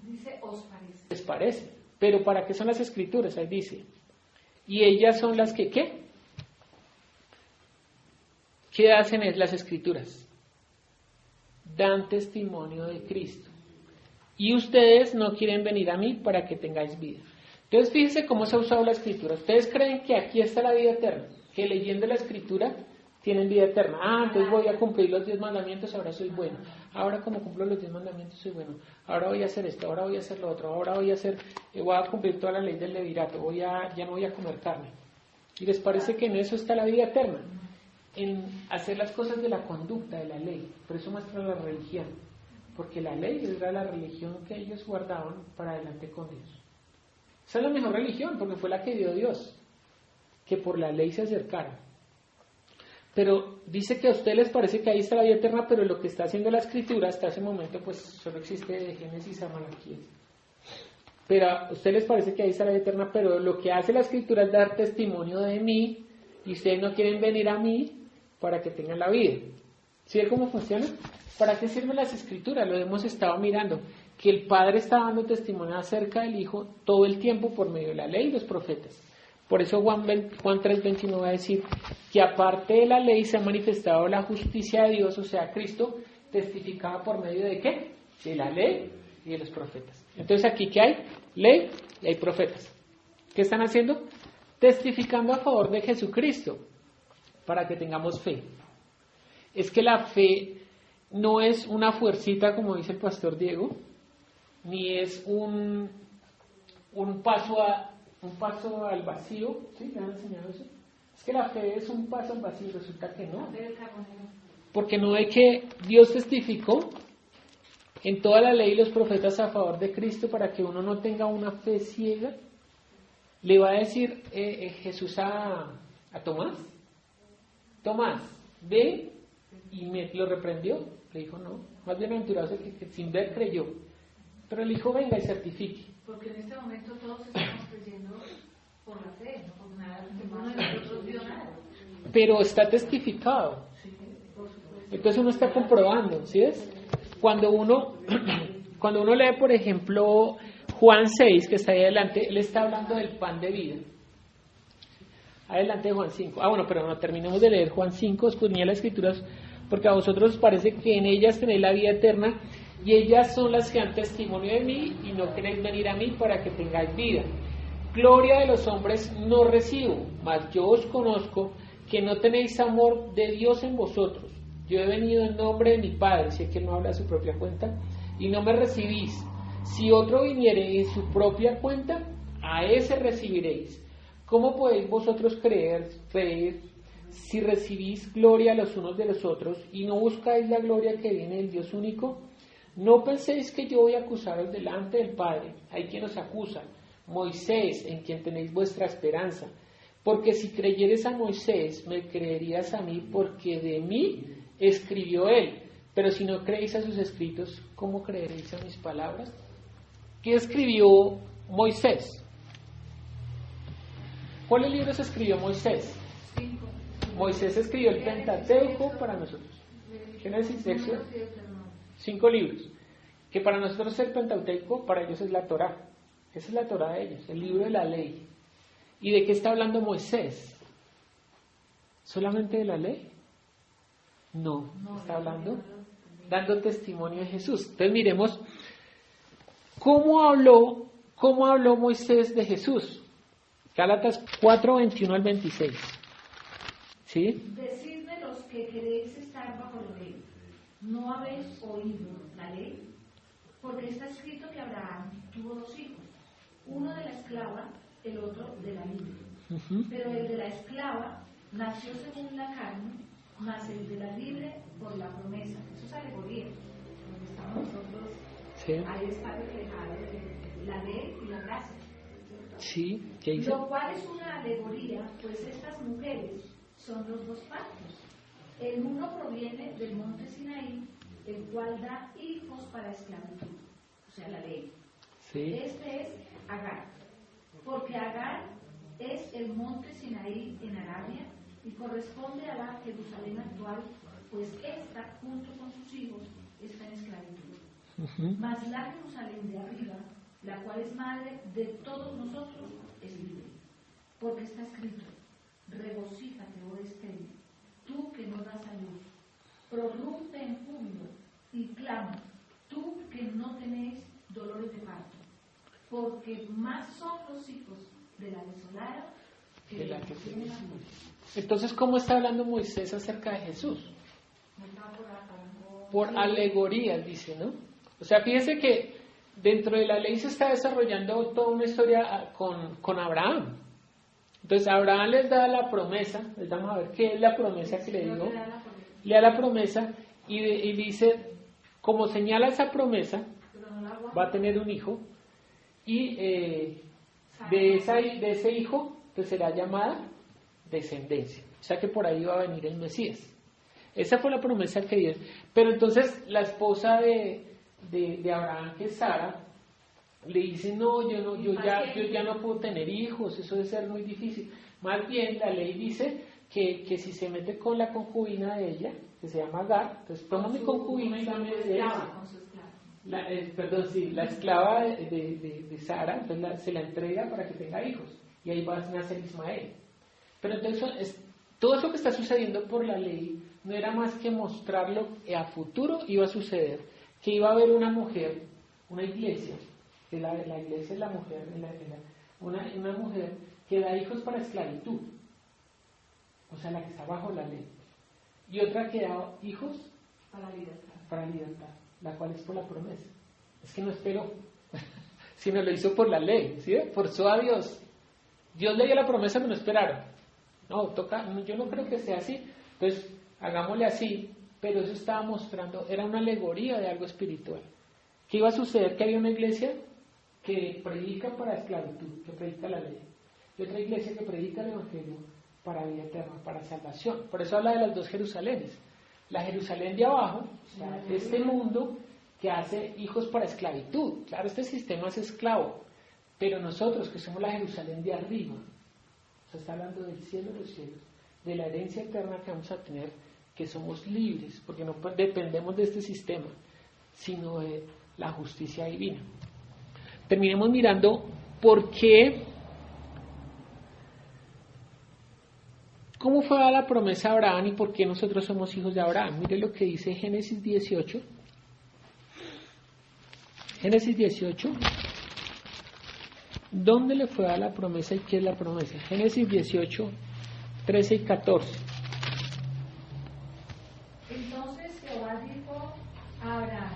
Dice, os parece. Les parece. Pero ¿para qué son las Escrituras? Ahí dice. Y ellas son las que, ¿qué? ¿Qué hacen las Escrituras? Dan testimonio de Cristo. Y ustedes no quieren venir a mí para que tengáis vida. Entonces fíjense cómo se ha usado la Escritura. Ustedes creen que aquí está la vida eterna, que leyendo la Escritura tienen vida eterna. Entonces voy a cumplir los 10 mandamientos, ahora soy bueno. Ahora como cumplo los 10 mandamientos soy bueno. Ahora voy a hacer esto, ahora voy a hacer lo otro, ahora voy a cumplir toda la ley del levirato, ya no voy a comer carne. ¿Y les parece que en eso está la vida eterna? En hacer las cosas de la conducta, de la ley. Por eso muestra la religión. Porque la ley era la religión que ellos guardaban para adelante con Dios. Esa es la mejor religión, porque fue la que dio Dios. Que por la ley se acercaron. Pero dice que a ustedes les parece que ahí está la vida eterna, pero lo que está haciendo la Escritura hasta ese momento, pues solo existe de Génesis a Malaquías. Pero a ustedes les parece que ahí está la vida eterna, pero lo que hace la Escritura es dar testimonio de mí, y ustedes no quieren venir a mí para que tengan la vida. ¿Sí ve cómo funciona? ¿Para qué sirven las Escrituras? Lo hemos estado mirando. Que el Padre está dando testimonio acerca del Hijo todo el tiempo por medio de la ley y los profetas. Por eso Juan 3:21 va a decir que aparte de la ley se ha manifestado la justicia de Dios, o sea, Cristo, testificada por medio de ¿qué? De la ley y de los profetas. Entonces aquí ¿qué hay? Ley y hay profetas. ¿Qué están haciendo? Testificando a favor de Jesucristo para que tengamos fe. Es que la fe no es una fuercita como dice el pastor Diego, ni es un paso al vacío. ¿Sí? ¿Le han enseñado eso? Es que la fe es un paso al vacío, resulta que no. Porque no es que Dios testificó en toda la ley y los profetas a favor de Cristo para que uno no tenga una fe ciega. Le va a decir Jesús a Tomás, Tomás, ve, y lo reprendió, Le dijo, no, más bienaventurado es el que sin ver creyó. Pero le dijo, venga y certifique. Porque en este momento todos estamos creyendo por la fe, no por nada, ninguno de nosotros vio nada. Pero está testificado. Entonces uno está comprobando, ¿sí ves? Cuando uno lee, por ejemplo, Juan 6, que está ahí adelante, él está hablando del pan de vida. Adelante Juan 5. Bueno, pero no terminemos de leer Juan 5, escudriñad las escrituras, porque a vosotros os parece que en ellas tenéis la vida eterna, y ellas son las que dan testimonio de mí, y no queréis venir a mí para que tengáis vida. Gloria de los hombres no recibo, mas yo os conozco que no tenéis amor de Dios en vosotros. Yo he venido en nombre de mi Padre, si es que él no habla de su propia cuenta, y no me recibís. Si otro viniere en su propia cuenta, a ese recibiréis. ¿Cómo podéis vosotros creer si recibís gloria los unos de los otros y no buscáis la gloria que viene del Dios único? No penséis que yo voy a acusaros delante del Padre. Hay quien os acusa, Moisés, en quien tenéis vuestra esperanza. Porque si creyeres a Moisés, me creerías a mí, porque de mí escribió él. Pero si no creéis a sus escritos, ¿cómo creeréis a mis palabras? ¿Qué escribió Moisés? ¿Cuáles libros escribió Moisés? 5. Moisés escribió el Pentateuco para nosotros. Génesis, Éxodo, 5 libros. Que para nosotros es el Pentateuco, para ellos es la Torá. Esa es la Torá de ellos, el libro de la ley. ¿Y de qué está hablando Moisés? ¿Solamente de la ley? No, está hablando, dando testimonio de Jesús. Entonces miremos cómo habló Moisés de Jesús. Gálatas 4, 21 al 26. ¿Sí? Decidme los que queréis estar bajo la ley. ¿No habéis oído la ley? Porque está escrito que Abraham tuvo 2 hijos, uno de la esclava, el otro de la libre. Pero el de la esclava nació según la carne, mas el de la libre por la promesa. Eso es alegoría. Donde estamos nosotros, Sí. ahí está reflejado la ley y la gracia. Sí, ¿qué dice? Lo cual es una alegoría, pues estas mujeres son los 2 pactos. El uno proviene del monte Sinaí, el cual da hijos para esclavitud, o sea, la ley. Sí. Este es Agar, porque Agar es el monte Sinaí en Arabia y corresponde a la Jerusalén actual, pues esta, junto con sus hijos, está en esclavitud. Mas la Jerusalén de arriba, la cual es madre de todos nosotros, es libre. Porque está escrito, regocíjate, oh estéril, tú que no das a luz, prorrumpe en júbilo y clama, tú que no tenéis dolores de parto, porque más son los hijos de la desolada que de la que tiene la mujer. Entonces, ¿cómo está hablando Moisés acerca de Jesús? Por alegorías, dice, ¿no? O sea, fíjense que dentro de la ley se está desarrollando toda una historia con Abraham. Entonces, Abraham les da la promesa, les vamos a ver qué es la promesa que le digo. Le da la promesa y dice, como señala esa promesa, va a tener un hijo y de ese hijo pues será llamada descendencia. O sea que por ahí va a venir el Mesías. Esa fue la promesa que dio. Pero entonces la esposa de Abraham, que es Sara, le dice, no, yo ya no puedo tener hijos, eso debe ser muy difícil. Más bien la ley dice que si se mete con la concubina de ella, que se llama Agar, entonces toma mi concubina y dame de ella. La esclava de Sara, entonces se la entrega para que tenga hijos, y ahí va a nacer Ismael. Pero entonces, todo eso que está sucediendo por la ley, no era más que mostrarlo a futuro iba a suceder, que iba a haber una mujer, una iglesia, que la iglesia es la mujer, una mujer que da hijos para esclavitud, o sea, la que está bajo la ley, y otra que da hijos para libertad, la cual es por la promesa. Es que no esperó, sino lo hizo por la ley, ¿sí? Forzó a Dios. Dios le dio la promesa, pero no esperaron. Yo no creo que sea así, entonces hagámosle así, pero eso estaba mostrando, era una alegoría de algo espiritual. ¿Qué iba a suceder? Que había una iglesia que predica para esclavitud, que predica la ley, y otra iglesia que predica el evangelio para vida eterna, para salvación. Por eso habla de las 2 Jerusalenes, la Jerusalén de abajo, o sea, de este mundo que hace hijos para esclavitud. Claro, este sistema es esclavo, pero nosotros que somos la Jerusalén de arriba, o sea, está hablando del cielo de los cielos, de la herencia eterna que vamos a tener, que somos libres, porque no dependemos de este sistema, sino de la justicia divina. Terminemos mirando por qué, cómo fue dada la promesa a Abraham y por qué nosotros somos hijos de Abraham. Mire lo que dice Génesis 18. Génesis 18. ¿Dónde le fue dada la promesa y qué es la promesa? Génesis 18, 13 y 14. Entonces Jehová dijo a Abraham: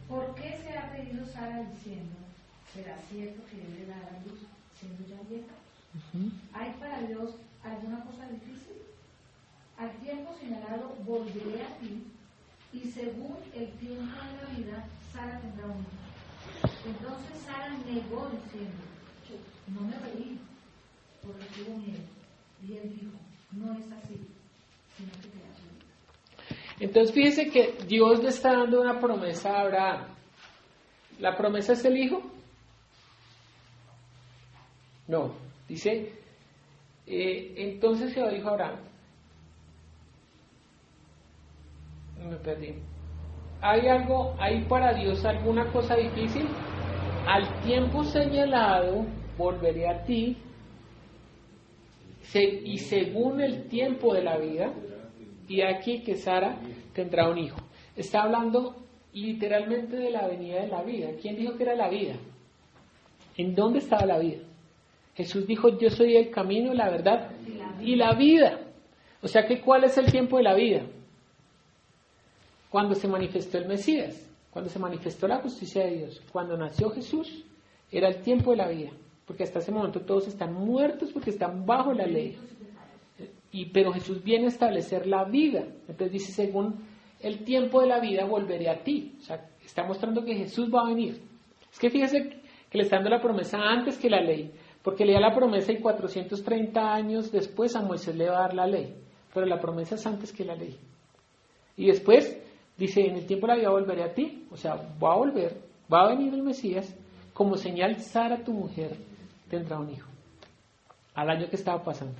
¿por qué se ha pedido Sara diciendo, será cierto que debe dar a luz siendo ya vieja? ¿Hay para Dios alguna cosa difícil? Al tiempo señalado volveré a ti, y según el tiempo de la vida, Sara tendrá un hijo. Entonces Sara negó diciendo, no me reí, porque tuvo miedo. Y él dijo, no es así, sino que te has oído. Entonces fíjese que Dios le está dando una promesa a Abraham. ¿La promesa es el hijo? No, dice, entonces Jehová dijo a Abraham, me perdí. ¿Hay para Dios alguna cosa difícil? Al tiempo señalado volveré a ti, y según el tiempo de la vida, y aquí que Sara tendrá un hijo. Está hablando literalmente de la venida de la vida. ¿Quién dijo que era la vida? ¿En dónde estaba la vida? Jesús dijo, yo soy el camino, la verdad y la vida. O sea que ¿cuál es el tiempo de la vida? Cuando se manifestó el Mesías, cuando se manifestó la justicia de Dios, cuando nació Jesús, era el tiempo de la vida, porque hasta ese momento todos están muertos porque están bajo la ley. Pero Jesús viene a establecer la vida. Entonces dice, según el tiempo de la vida volveré a ti. O sea, está mostrando que Jesús va a venir. Es que fíjese que le está dando la promesa antes que la ley, porque le da la promesa y 430 años después a Moisés le va a dar la ley, pero la promesa es antes que la ley. Y después dice, en el tiempo de la vida volveré a ti, o sea, va a volver, va a venir el Mesías, como señal Sara, tu mujer, tendrá un hijo. Al año que estaba pasando,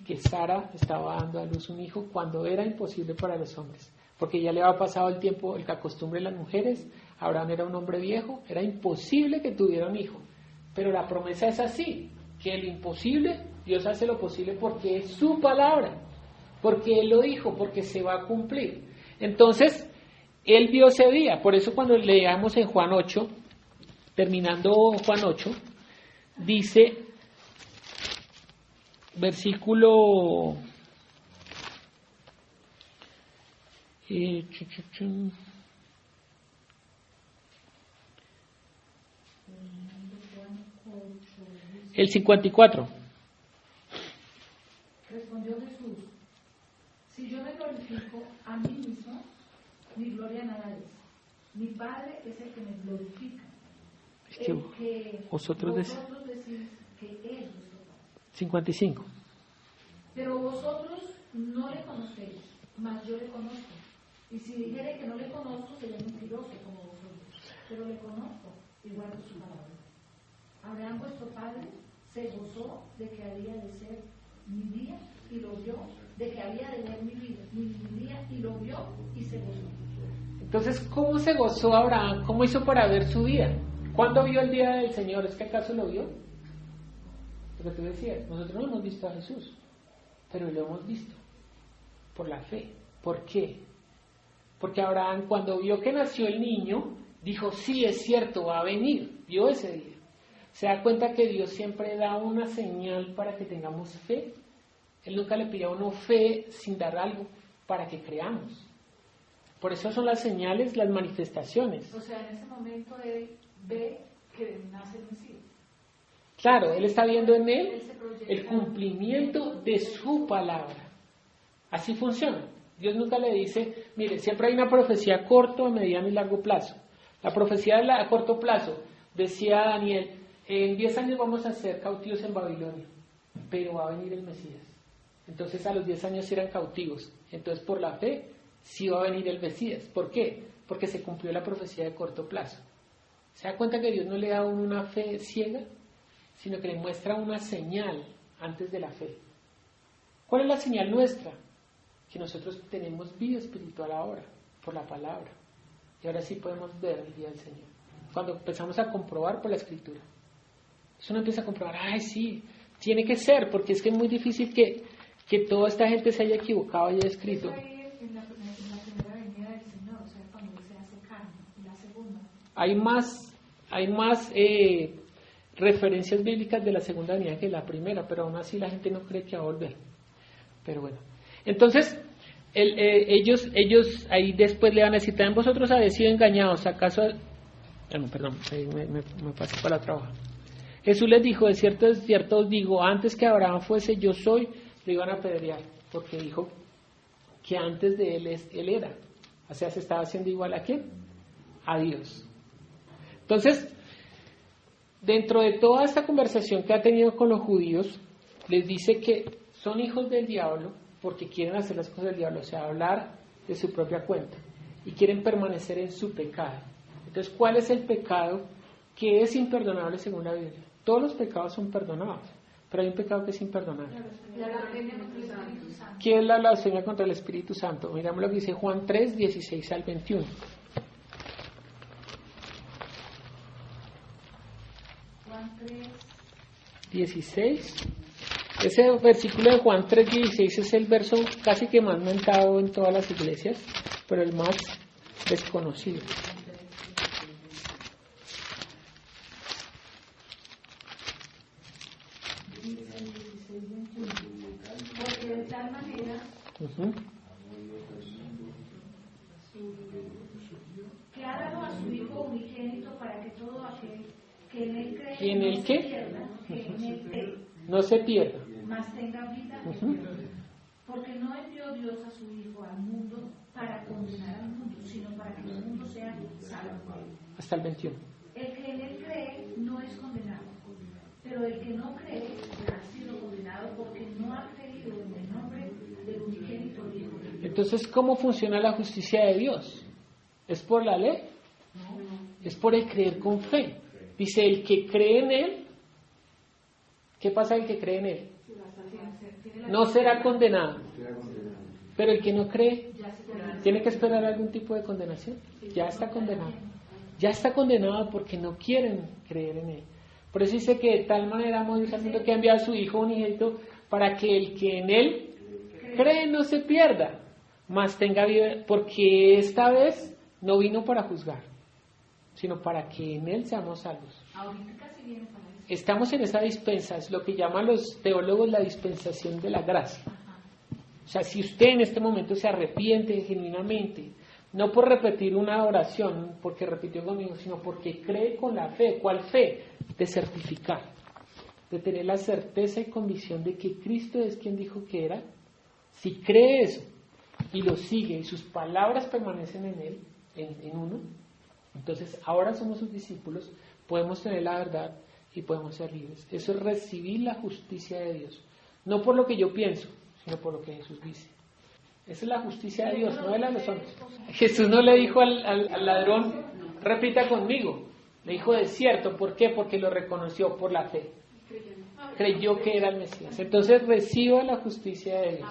que Sara estaba dando a luz un hijo cuando era imposible para los hombres, porque ya le había pasado el tiempo, el que acostumbre las mujeres. Abraham era un hombre viejo, era imposible que tuviera un hijo, pero la promesa es así, que lo imposible, Dios hace lo posible porque es su palabra, porque Él lo dijo, porque se va a cumplir. Entonces, Él vio ese día. Por eso cuando leamos en Juan 8, terminando Juan 8, dice, versículo el 54. Respondió Jesús, si yo me glorifico a mí mismo, mi gloria nada es. Mi Padre es el que me glorifica. Es que vosotros decís que Él es vuestro Padre. 55. Pero vosotros no le conocéis, mas yo le conozco. Y si dijere que no le conozco, seré mentiroso como vosotros. Pero le conozco y guardo su palabra. Abraham vuestro Padre se gozó de que había de ser mi día y lo vio, de que había de ver mi día y lo vio y se gozó. Entonces, ¿cómo se gozó Abraham? ¿Cómo hizo para ver su día? ¿Cuándo vio el día del Señor? ¿Es que acaso lo vio? Lo que tú decías, nosotros no hemos visto a Jesús, pero lo hemos visto por la fe. ¿Por qué? Porque Abraham, cuando vio que nació el niño, dijo, sí, es cierto, va a venir. Vio ese día. Se da cuenta que Dios siempre da una señal para que tengamos fe. Él nunca le pide a uno fe sin dar algo para que creamos. Por eso son las señales, las manifestaciones. O sea, en ese momento Él ve que nace el Mesías. Claro, Él está viendo en Él el cumplimiento de su palabra. Así funciona. Dios nunca le dice, mire, siempre hay una profecía a corto, a mediano y largo plazo. La profecía a corto plazo, decía Daniel, en 10 años vamos a ser cautivos en Babilonia, pero va a venir el Mesías. Entonces a los 10 años eran cautivos. Entonces por la fe sí va a venir el Mesías. ¿Por qué? Porque se cumplió la profecía de corto plazo. ¿Se da cuenta que Dios no le da a uno una fe ciega? Sino que le muestra una señal antes de la fe. ¿Cuál es la señal nuestra? Que nosotros tenemos vida espiritual ahora, por la palabra. Y ahora sí podemos ver el día del Señor. Cuando empezamos a comprobar por la Escritura. Entonces uno empieza a comprobar, ay sí, tiene que ser, porque es que es muy difícil que toda esta gente se haya equivocado y haya escrito. Eso ahí es en la primera venida del Señor, o sea, cuando Él se hace carne, y la segunda. Hay más referencias bíblicas de la segunda venida que la primera, pero aún así la gente no cree que va a volver. Pero bueno, entonces ellos ahí después le van a decir, también vosotros habéis sido engañados, ¿acaso? Perdón, me pasé para la otra hoja. Jesús les dijo, de cierto os digo, antes que Abraham fuese yo soy, le iban a apedrear, porque dijo que antes de él era. O sea, se estaba haciendo igual a ¿quién? A Dios. Entonces, dentro de toda esta conversación que ha tenido con los judíos, les dice que son hijos del diablo porque quieren hacer las cosas del diablo, o sea, hablar de su propia cuenta y quieren permanecer en su pecado. Entonces, ¿cuál es el pecado que es imperdonable según la Biblia? Todos los pecados son perdonados, pero hay un pecado que es imperdonable. La blasfemia contra el Espíritu Santo. ¿Qué es la blasfemia contra el Espíritu Santo? Miramos lo que dice Juan 3, 16 al 21. Juan 3. 16. Ese versículo de Juan 3, 16 es el verso casi que más mentado en todas las iglesias, pero el más desconocido. Porque de tal manera que ha dado a su Hijo unigénito para que todo aquel que en él cree ¿Y en el no qué? se pierda, que en él cree, No se pierda. mas tenga vida eterna. Porque no envió Dios a su Hijo al mundo para condenar al mundo, sino para que el mundo sea salvo. Hasta el 21. El que en él cree no es condenado, pero el que no cree ha sido condenado porque no ha creído en el nombre del unigénito Hijo de Dios. Entonces, ¿cómo funciona la justicia de Dios? ¿Es por la ley? Es por el creer con fe. Dice, el que cree en Él, ¿qué pasa el que cree en Él? No será condenado. Pero el que no cree, ¿tiene que esperar algún tipo de condenación? Ya está condenado. Ya está condenado porque no quieren creer en Él. Por eso dice que de tal manera amó Dios al mundo que ha enviado a su Hijo unigénito para que el que en Él cree no se pierda, mas tenga vida, porque esta vez no vino para juzgar, sino para que en Él seamos salvos. Ahorita casi viene para eso. Estamos en esa dispensación, es lo que llaman los teólogos la dispensación de la gracia. O sea, si usted en este momento se arrepiente genuinamente, no por repetir una oración, porque repitió conmigo, sino porque cree con la fe. ¿Cuál fe? De certificar, de tener la certeza y convicción de que Cristo es quien dijo que era. Si cree eso y lo sigue y sus palabras permanecen en Él, en uno, entonces ahora somos sus discípulos, podemos tener la verdad y podemos ser libres. Eso es recibir la justicia de Dios, no por lo que yo pienso, sino por lo que Jesús dice. Esa es la justicia de Dios, no de la de los hombres. Jesús no le dijo al ladrón, repita conmigo. Le dijo de cierto, ¿por qué? Porque lo reconoció por la fe. Creyó que era el Mesías. Entonces reciba la justicia de Dios.